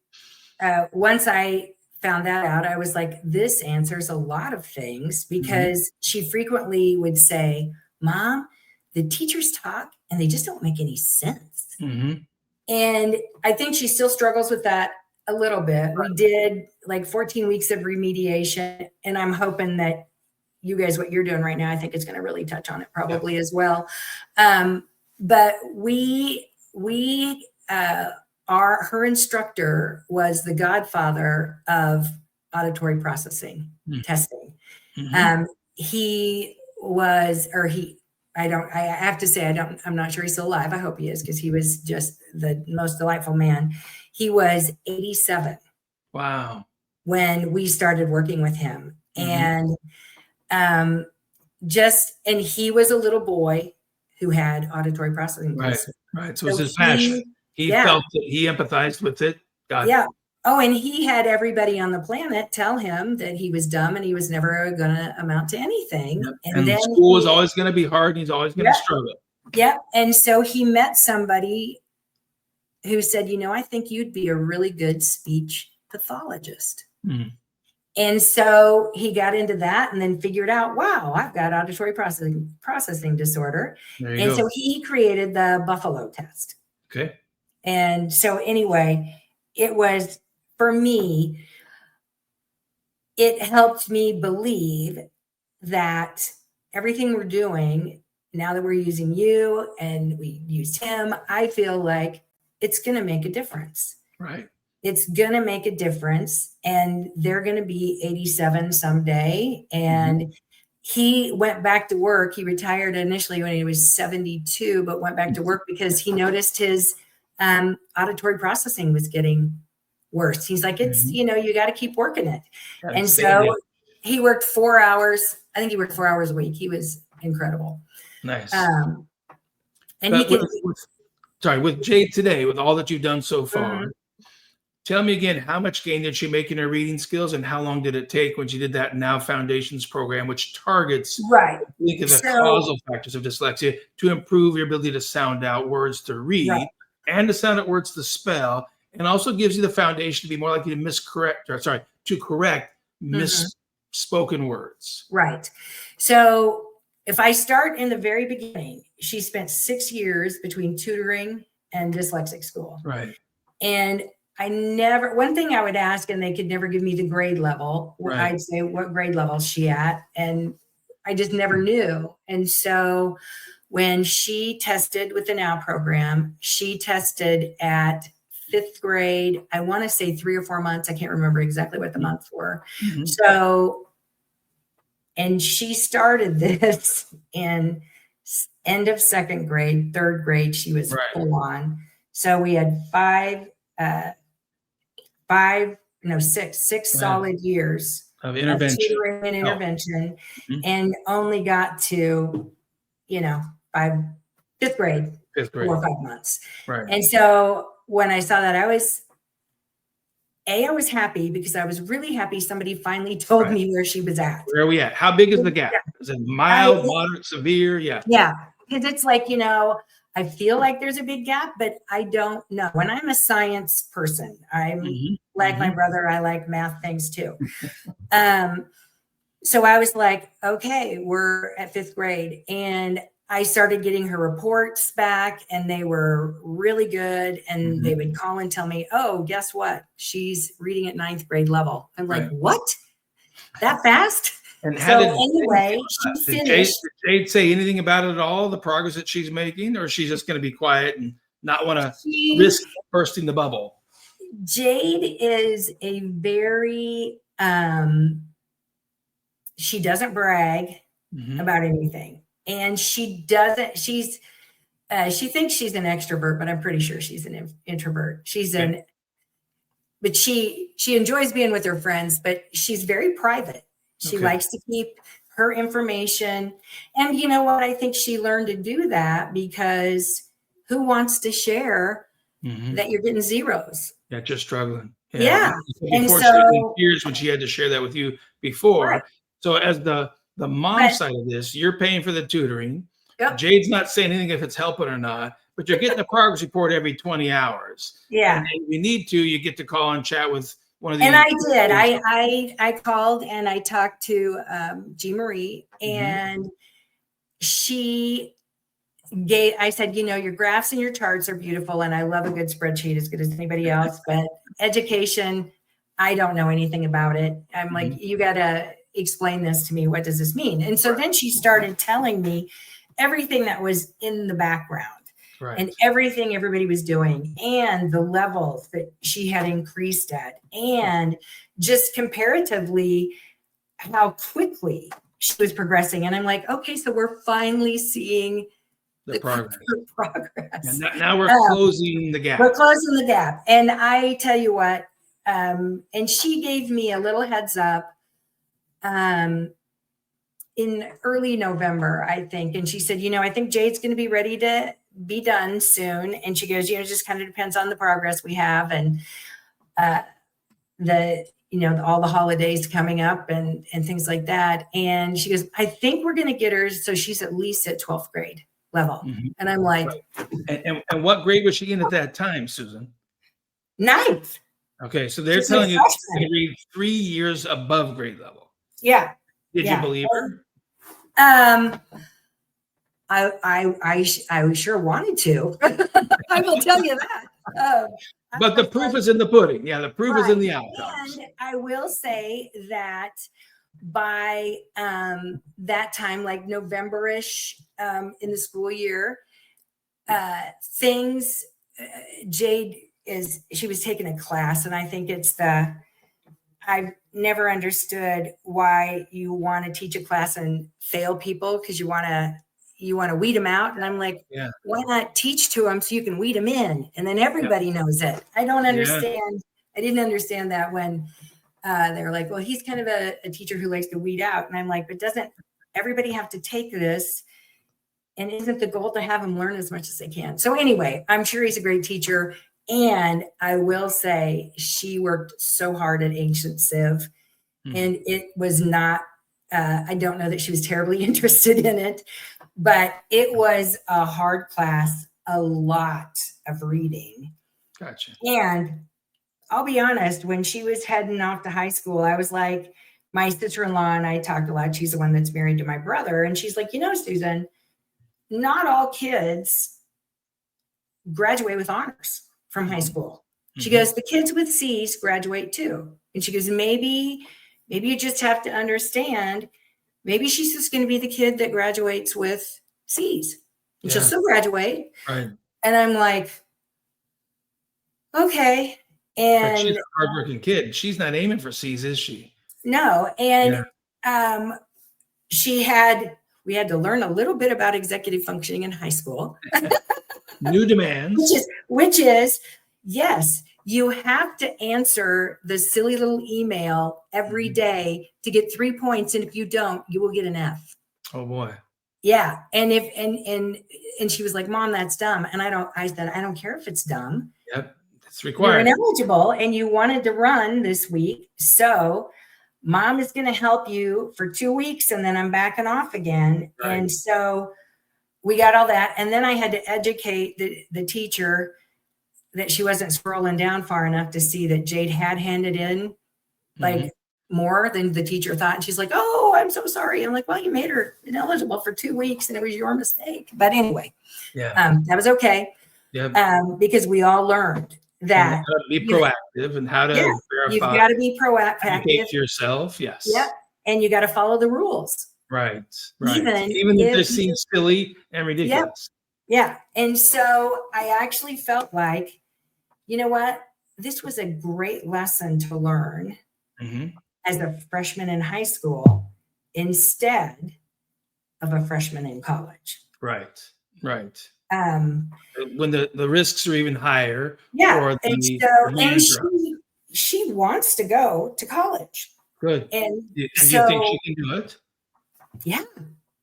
once I found that out, I was like, this answers a lot of things, because she frequently would say, Mom, the teachers talk and they just don't make any sense. And I think she still struggles with that a little bit. We did like 14 weeks of remediation, and I'm hoping that you guys, what you're doing right now, I think it's going to really touch on it probably as well. But her instructor was the godfather of auditory processing testing. I have to say, I'm not sure he's still alive. I hope he is, because he was just the most delightful man. He was 87. Wow. When we started working with him. And and he was a little boy who had auditory processing. Right. So it was his passion. He felt it. He empathized with it. Oh, and he had everybody on the planet tell him that he was dumb and he was never going to amount to anything. And then school was always going to be hard, and he's always going to struggle. And so he met somebody who said, I think you'd be a really good speech pathologist. Mhm. And so he got into that and then figured out, wow, I've got auditory processing disorder. There you And go. so he created the Buffalo test. Okay. And so anyway, it was, for me, it helped me believe that everything we're doing, now that we're using you and we used him, I feel like it's going to make a difference. Right. It's going to make a difference, and they're going to be 87 someday. And he went back to work. He retired initially when he was 72, but went back to work because he noticed his auditory processing was getting worse. He's like, it's, you got to keep working it. And so he worked 4 hours. I think he worked 4 hours a week. He was incredible. Nice. And but with Jade today, with all that you've done so far, tell me again, how much gain did she make in her reading skills, and how long did it take when she did that Now Foundations program, which targets the causal factors of dyslexia to improve your ability to sound out words to read and to sound out words to spell, and also gives you the foundation to be more likely to correct misspoken words. Right. So if I start in the very beginning, she spent 6 years between tutoring and dyslexic school. Right. And one thing I would ask, and they could never give me the grade level. I'd say, what grade level is she at? And I just never knew. And so when she tested with the Now program, she tested at 5th grade. I want to say 3 or 4 months. I can't remember exactly what the months were. So, and she started this in end of 2nd grade, 3rd grade, she was full on. So we had 6 solid years of intervention, tutoring and intervention, and only got to, by 5th grade, 4 or 5 months. Right. And so when I saw that, I was happy because I was really happy somebody finally told me where she was at. Where are we at? How big is the gap? Is it mild, moderate, severe? Yeah. Yeah. Because it's like, I feel like there's a big gap, but I don't know. And I'm a science person. I'm like my brother. I like math things too. So I was like, okay, we're at 5th grade. And I started getting her reports back, and they were really good. And they would call and tell me, oh, guess what? She's reading at 9th grade level. I'm like, what? That fast? And anyway, she finished. Did Jade say anything about it at all, the progress that she's making, or is she just going to be quiet and not want to risk bursting the bubble? Jade is a very, she doesn't brag about anything. And she doesn't, she thinks she's an extrovert, but I'm pretty sure she's an introvert. But she enjoys being with her friends, but she's very private. She likes to keep her information. And you know what? I think she learned to do that because who wants to share that you're getting zeros? That you're struggling. Yeah. And so, she was in tears when she had to share that with you before. Right. So as the mom side of this, you're paying for the tutoring. Jade's not saying anything if it's helping or not, but you're getting a progress report every 20 hours. Yeah. And if you need to, you get to call and chat with one of the. And I did. I called and I talked to G. Marie, and I said, your graphs and your charts are beautiful, and I love a good spreadsheet as good as anybody else, but education, I don't know anything about it. I'm like, you got to explain this to me. What does this mean? And so then she started telling me everything that was in the background. Right. And everything everybody was doing, and the levels that she had increased at, and just comparatively how quickly she was progressing. And I'm like, okay, so we're finally seeing the progress. And now we're closing the gap. We're closing the gap. And I tell you what, and she gave me a little heads up in early November, I think. And she said, I think Jade's going to be ready to be done soon. And she goes, it just kind of depends on the progress we have, and all the holidays coming up and things like that. And she goes, I think we're going to get her so she's at least at 12th grade. level. Mhm. And I'm like, Right. And what grade was she in at that time, Susan? ninth. Okay, so they're She's a telling you she's freshman. going to read 3 years above grade level. Yeah. Did you Yeah. believe her? Um, I sure wanted to. I will tell you that. I But the was proof like, is in the pudding. Yeah, the proof is in right. the outcomes. And I will say that by that time, like November-ish in the school year, things, Jade she was taking a class, and I think I've never understood why you want to teach a class and fail people because you want to weed them out. And I'm like, Yeah. why not teach to them so you can weed them in? And then everybody knows it. I don't understand. I didn't understand that when they were like, well, he's kind of a teacher who likes to weed out. And I'm like, but doesn't everybody have to take this? And isn't the goal to have them learn as much as they can? So anyway, I'm sure he's a great teacher. And I will say she worked so hard at Ancient Civ, and it was not, I don't know that she was terribly interested in it, but it was a hard class, a lot of reading. Gotcha. And I'll be honest, when she was heading off to high school, I was like, my sister-in-law and I talked a lot. She's the one that's married to my brother. And she's like, Susan, not all kids graduate with honors from high school. She goes, the kids with C's graduate too. And she goes, maybe you just have to understand, maybe she's just going to be the kid that graduates with C's. And she'll still graduate. Right. And I'm like, okay. But she's And a hardworking kid. She's not aiming for C's, is she? no. And we had to learn a little bit about executive functioning in high school. New demands. Which is, yes, you have to answer the silly little email every day to get 3 points. And if you don't, you will get an F. Oh boy. Yeah. And and she was like, Mom, that's dumb. And I said, I don't care if it's dumb. Yep. It's required. You're ineligible and you wanted to run this week. So Mom is going to help you for 2 weeks and then I'm backing off again. Right. And so we got all that. And then I had to educate the teacher that she wasn't scrolling down far enough to see that Jade had handed in like more than the teacher thought. And she's like, oh, I'm so sorry. I'm like, well, you made her ineligible for 2 weeks and it was your mistake. But anyway, that was okay. Because we all learned that how to be proactive and how to verify. You've got to be proactive. Educate yourself. Yes. Yep. And you got to follow the rules. Right. Even if they seem silly and ridiculous. Yeah. And so I actually felt like, you know what? This was a great lesson to learn as a freshman in high school instead of a freshman in college. Right. When the risks are even higher. Yeah. And she wants to go to college. Good. And do you think she can do it? Yeah.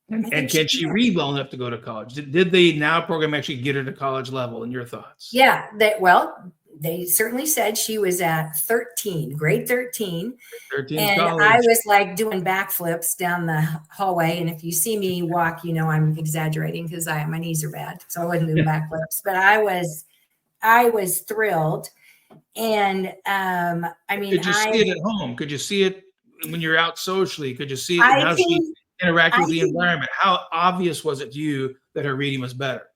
And can she read well enough to go to college? Did the Now program actually get her to college level in your thoughts? Yeah. They certainly said she was at 13, grade 13. 13 and college. I was like doing backflips down the hallway. And if you see me walk, I'm exaggerating because my knees are bad. So I wasn't doing backflips, but I was thrilled. And could you see it at home? Could you see it when you're out socially? Could you see it how she interacted with the environment? How obvious was it to you that her reading was better?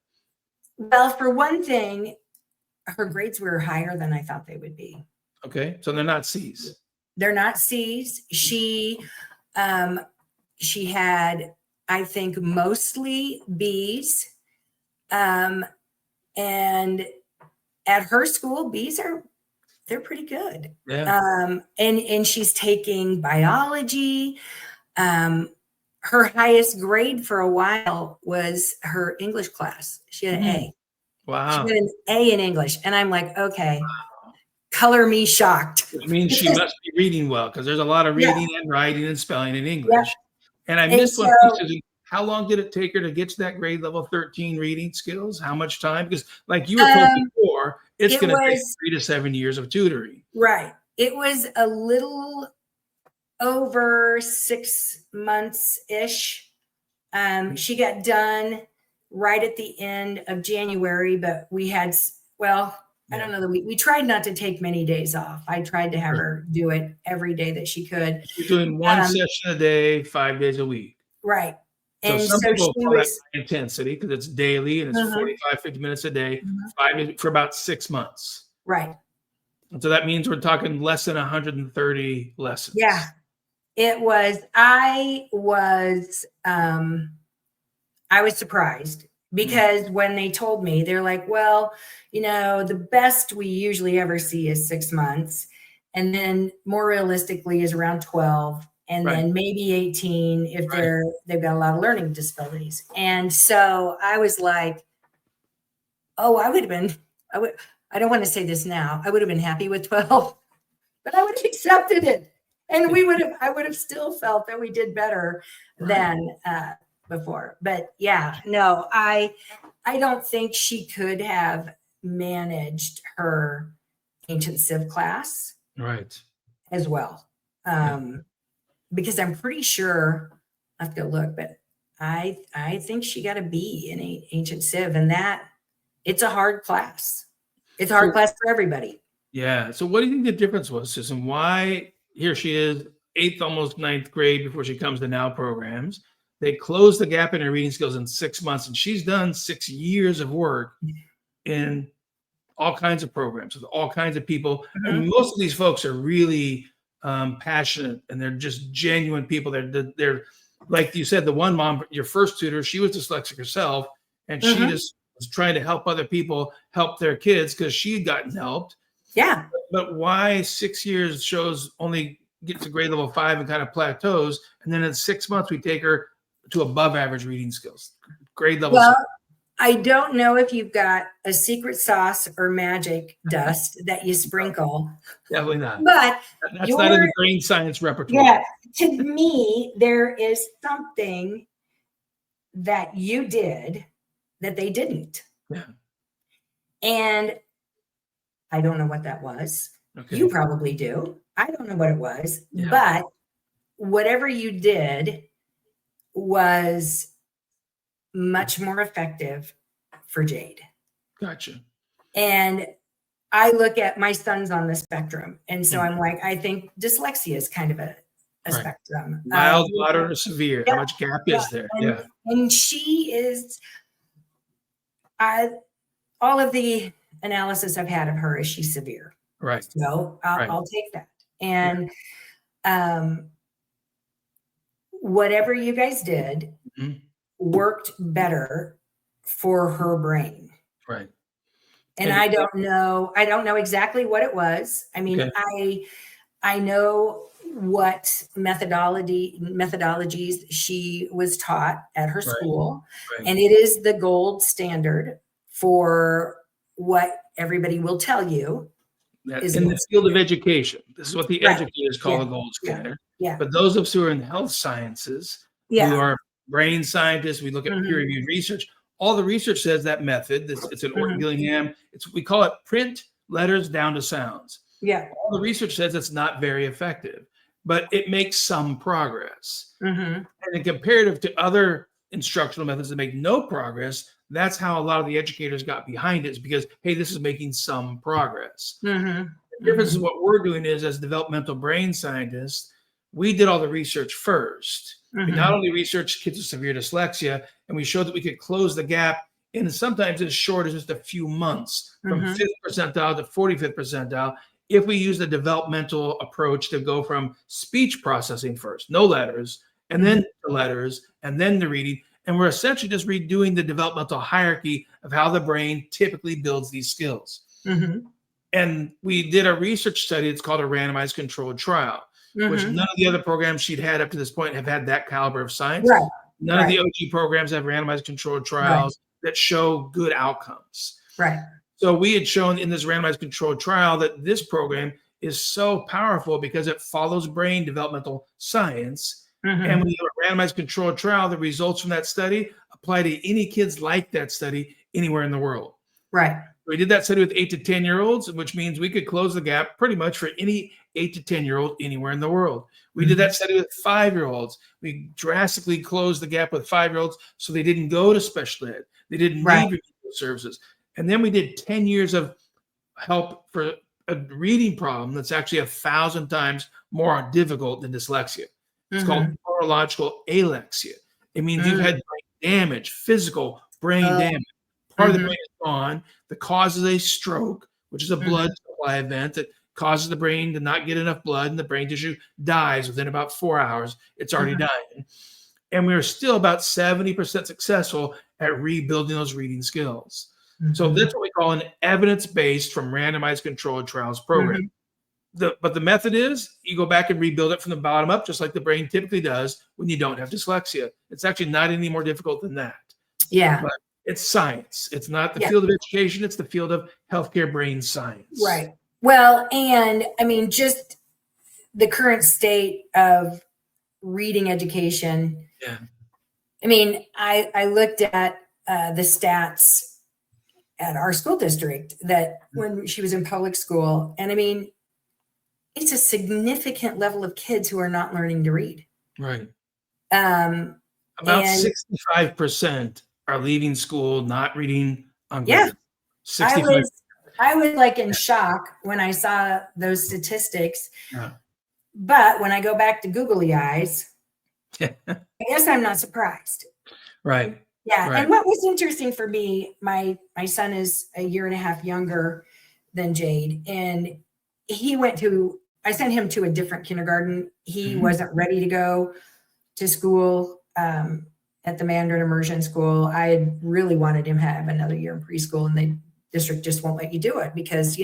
Well, for one thing, her grades were higher than I thought they would be. Okay. So they're not C's. They're not C's. She had, I think, mostly B's. And at her school, B's they're pretty good. Yeah. And she's taking biology. Her highest grade for a while was her English class. She had an A. Wow. She had an A in English. And I'm like, okay, color me shocked. It means she must be reading well because there's a lot of reading and writing and spelling in English. And I missed one piece. How long did it take her to get to that grade level 13 reading skills? How much time? Because like you were told before, it's going to take 3 to 7 years of tutoring. Right. It was a little over 6 months-ish. She got done right at the end of January, but we had, well, I don't know that we tried not to take many days off. I tried to have her do it every day that she could. You're doing one session a day, 5 days a week. Right. So And some so people she call that was high intensity because it's daily and it's 45, 50 minutes a day, 5 days for about 6 months. right. And so that means we're talking less than 130 lessons. Yeah. It was, I was surprised because when they told me, they're like, well, you know, the best we usually ever see is 6 months. And then more realistically is around 12. And then maybe 18 if they've got a lot of learning disabilities. And so I was like, oh, I don't want to say this now. I would have been happy with 12, but I would have accepted it. And I would have still felt that we did better than before. But yeah, no, I don't think she could have managed her ancient civ class as well. Because I'm pretty sure, I have to look, but I think she got a B in ancient civ, and that it's a hard class. It's a hard class for everybody. Yeah. So what do you think the difference was, Susan? Why here she is, 8th, almost 9th grade before she comes to now programs. They closed the gap in her reading skills in 6 months, and she's done 6 years of work in all kinds of programs with all kinds of people. And most of these folks are really passionate, and they're just genuine people. They're like you said, the one mom, your first tutor, she was dyslexic herself, and she just was trying to help other people help their kids because she'd gotten helped. Yeah. But why 6 years shows only gets to grade level 5 and kind of plateaus, and then in 6 months we take her to above average reading skills, grade level. Well, I don't know if you've got a secret sauce or magic dust that you sprinkle. Definitely not. But that's not in the brain science repertoire. Yeah, to me, there is something that you did that they didn't. Yeah. And I don't know what that was. Okay. You probably do. I don't know what it was. Yeah. But whatever you did was much more effective for Jade. Gotcha. And I look at my son's on the spectrum. And so I'm like, I think dyslexia is kind of a spectrum. Mild, moderate, or severe. Yeah, how much gap is there? And she is, all of the analysis I've had of her is she's severe. Right. So I'll take that. And whatever you guys did worked better for her brain. Right. And I don't know exactly what it was. I mean, I know what methodologies she was taught at her school. Right. And it is the gold standard for what everybody will tell you. In the field of education, this is what the educators call a gold standard. Yeah. But those of us who are in health sciences, who are brain scientists, we look at peer-reviewed research. All the research says that method. It's an Orton Gillingham. We call it print letters down to sounds. Yeah. All the research says it's not very effective, but it makes some progress. And in comparative to other instructional methods that make no progress, that's how a lot of the educators got behind it, is because, hey, this is making some progress. The difference is what we're doing is, as developmental brain scientists, we did all the research first. We not only researched kids with severe dyslexia, and we showed that we could close the gap in sometimes as short as just a few months, from 5th percentile to 45th percentile, if we use the developmental approach to go from speech processing first, no letters, and then the letters, and then the reading. And we're essentially just redoing the developmental hierarchy of how the brain typically builds these skills. And we did a research study. It's called a randomized controlled trial, which none of the other programs she'd had up to this point have had that caliber of science. None of the OG programs have randomized controlled trials that show good outcomes. So we had shown in this randomized controlled trial that this program is so powerful because it follows brain developmental science. And when you do a randomized controlled trial, the results from that study apply to any kids like that study anywhere in the world. We did that study with 8 to 10-year-olds, which means we could close the gap pretty much for any 8 to 10-year-old anywhere in the world. We did that study with 5-year-olds. We drastically closed the gap with 5-year-olds so they didn't go to special ed. They didn't Right. need remedial services. And then we did 10 years of help for a reading problem that's actually 1,000 times more difficult than dyslexia. It's called neurological alexia. It means you've had brain damage, physical brain damage. Part of the brain is gone that causes a stroke, which is a blood supply event that causes the brain to not get enough blood, and the brain tissue dies within about 4 hours. It's already dying. And we're still about 70% successful at rebuilding those reading skills. So that's what we call an evidence-based from randomized controlled trials program. But the method is you go back and rebuild it from the bottom up, just like the brain typically does when you don't have dyslexia. It's actually not any more difficult than that. Yeah. But it's science. It's not the field of education. It's the field of healthcare brain science. Right. Well, and I mean, just the current state of reading education. Yeah. I mean, I looked at the stats at our school district that when she was in public school, and I mean, it's a significant level of kids who are not learning to read. Right. About 65% are leaving school not reading on Yeah. 65. I was like in shock when I saw those statistics. Yeah. But when I go back to googly eyes, I guess I'm not surprised. Right. Yeah. Right. And what was interesting for me, my son is a year and a half younger than Jade, and I sent him to a different kindergarten. He wasn't ready to go to school at the Mandarin Immersion School. I really wanted him to have another year in preschool, and the district just won't let you do it because,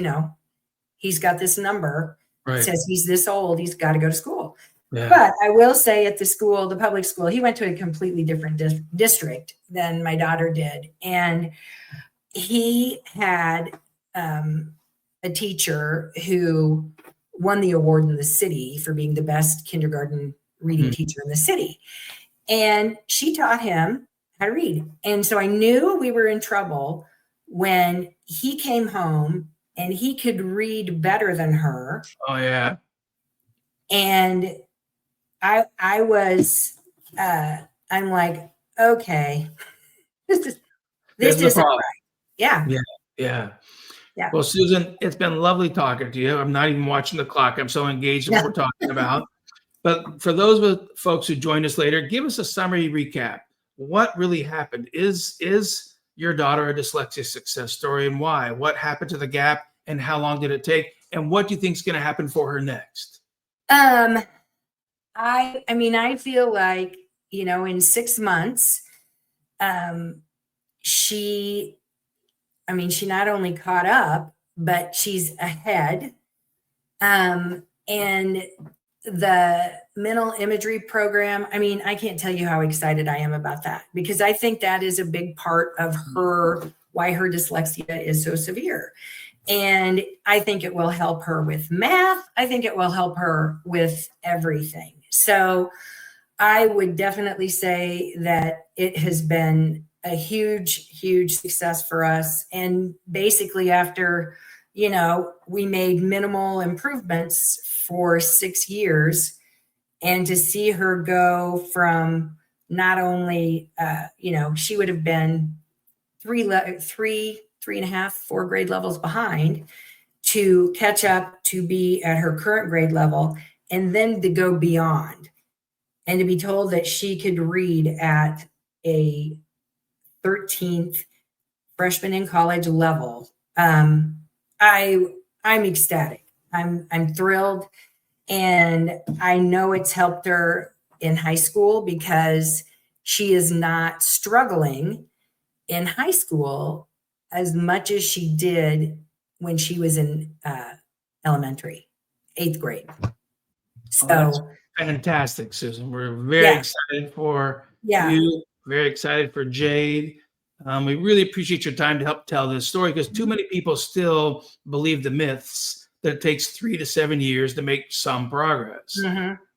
he's got this number. Right. It says he's this old, he's got to go to school. Yeah. But I will say at the public school, he went to a completely different district than my daughter did. And he had a teacher who won the award in the city for being the best kindergarten reading teacher in the city. And she taught him how to read. And so I knew we were in trouble when he came home and he could read better than her. Oh, yeah. And I was, I'm like, okay, this isn't right. Yeah. Yeah. Well, Susan, it's been lovely talking to you. I'm not even watching the clock. I'm so engaged in what we're talking about. But for those folks who join us later, give us a summary recap. What really happened? Is your daughter a dyslexia success story, and why? What happened to the gap, and how long did it take? And what do you think is going to happen for her next? I feel like, in 6 months, she not only caught up, but she's ahead. And the mental imagery program, I can't tell you how excited I am about that, because I think that is a big part of why her dyslexia is so severe. And I think it will help her with math. I think it will help her with everything. So I would definitely say that it has been a huge, huge success for us. And basically after, we made minimal improvements for 6 years, and to see her go from not only, she would have been 3.5, 4 grade levels behind, to catch up to be at her current grade level, and then to go beyond, and to be told that she could read at a 13th freshman in college level. I'm ecstatic. I'm thrilled. And I know it's helped her in high school, because she is not struggling in high school as much as she did when she was in elementary, 8th grade. So that's fantastic, Susan. We're very excited for you, very excited for Jade. We really appreciate your time to help tell this story, because too many people still believe the myths that it takes 3 to 7 years to make some progress.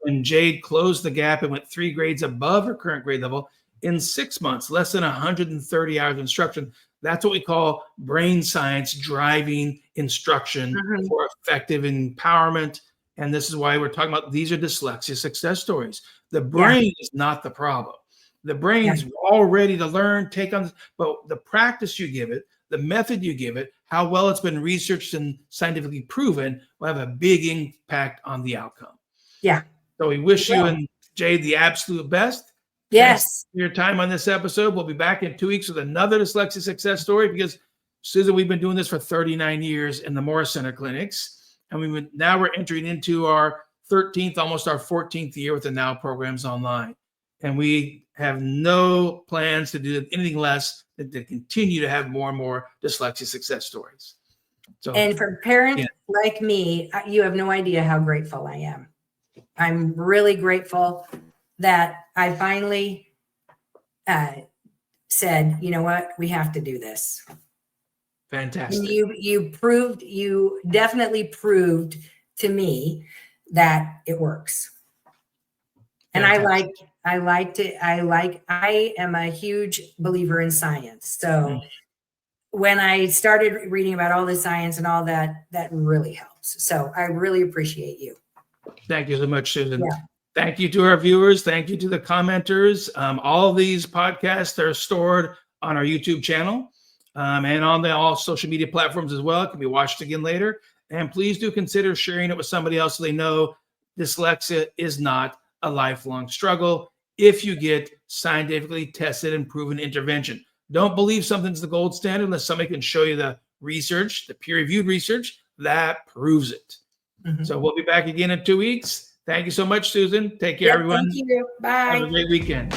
When Jade closed the gap and went 3 grades above her current grade level in 6 months, less than 130 hours of instruction, that's what we call brain science driving instruction for effective empowerment. And this is why we're talking about, these are dyslexia success stories. The brain is not the problem. The brain's all ready to learn, take on, but the practice you give it, the method you give it, how well it's been researched and scientifically proven will have a big impact on the outcome. Yeah. So we wish you and Jade the absolute best. Yes. Thanks for your time on this episode. We'll be back in 2 weeks with another dyslexia success story because, Susan, we've been doing this for 39 years in the Morris Center clinics. And now we're entering into our 13th, almost our 14th year with the Now programs online. And we have no plans to do anything less than to continue to have more and more dyslexia success stories. So, and for parents like me, you have no idea how grateful I am. I'm really grateful that I finally said, you know what, we have to do this. Fantastic. And you definitely proved to me that it works. And Fantastic. I am a huge believer in science. So when I started reading about all the science and all that, that really helps. So I really appreciate you. Thank you so much, Susan. Yeah. Thank you to our viewers. Thank you to the commenters. All of these podcasts are stored on our YouTube channel and on all social media platforms as well. It can be watched again later. And please do consider sharing it with somebody else so they know dyslexia is not a lifelong struggle if you get scientifically tested and proven intervention. Don't believe something's the gold standard unless somebody can show you the research, the peer-reviewed research that proves it. So we'll be back again in 2 weeks. Thank you so much, Susan. Take care, everyone. Thank you. Bye. Have a great weekend.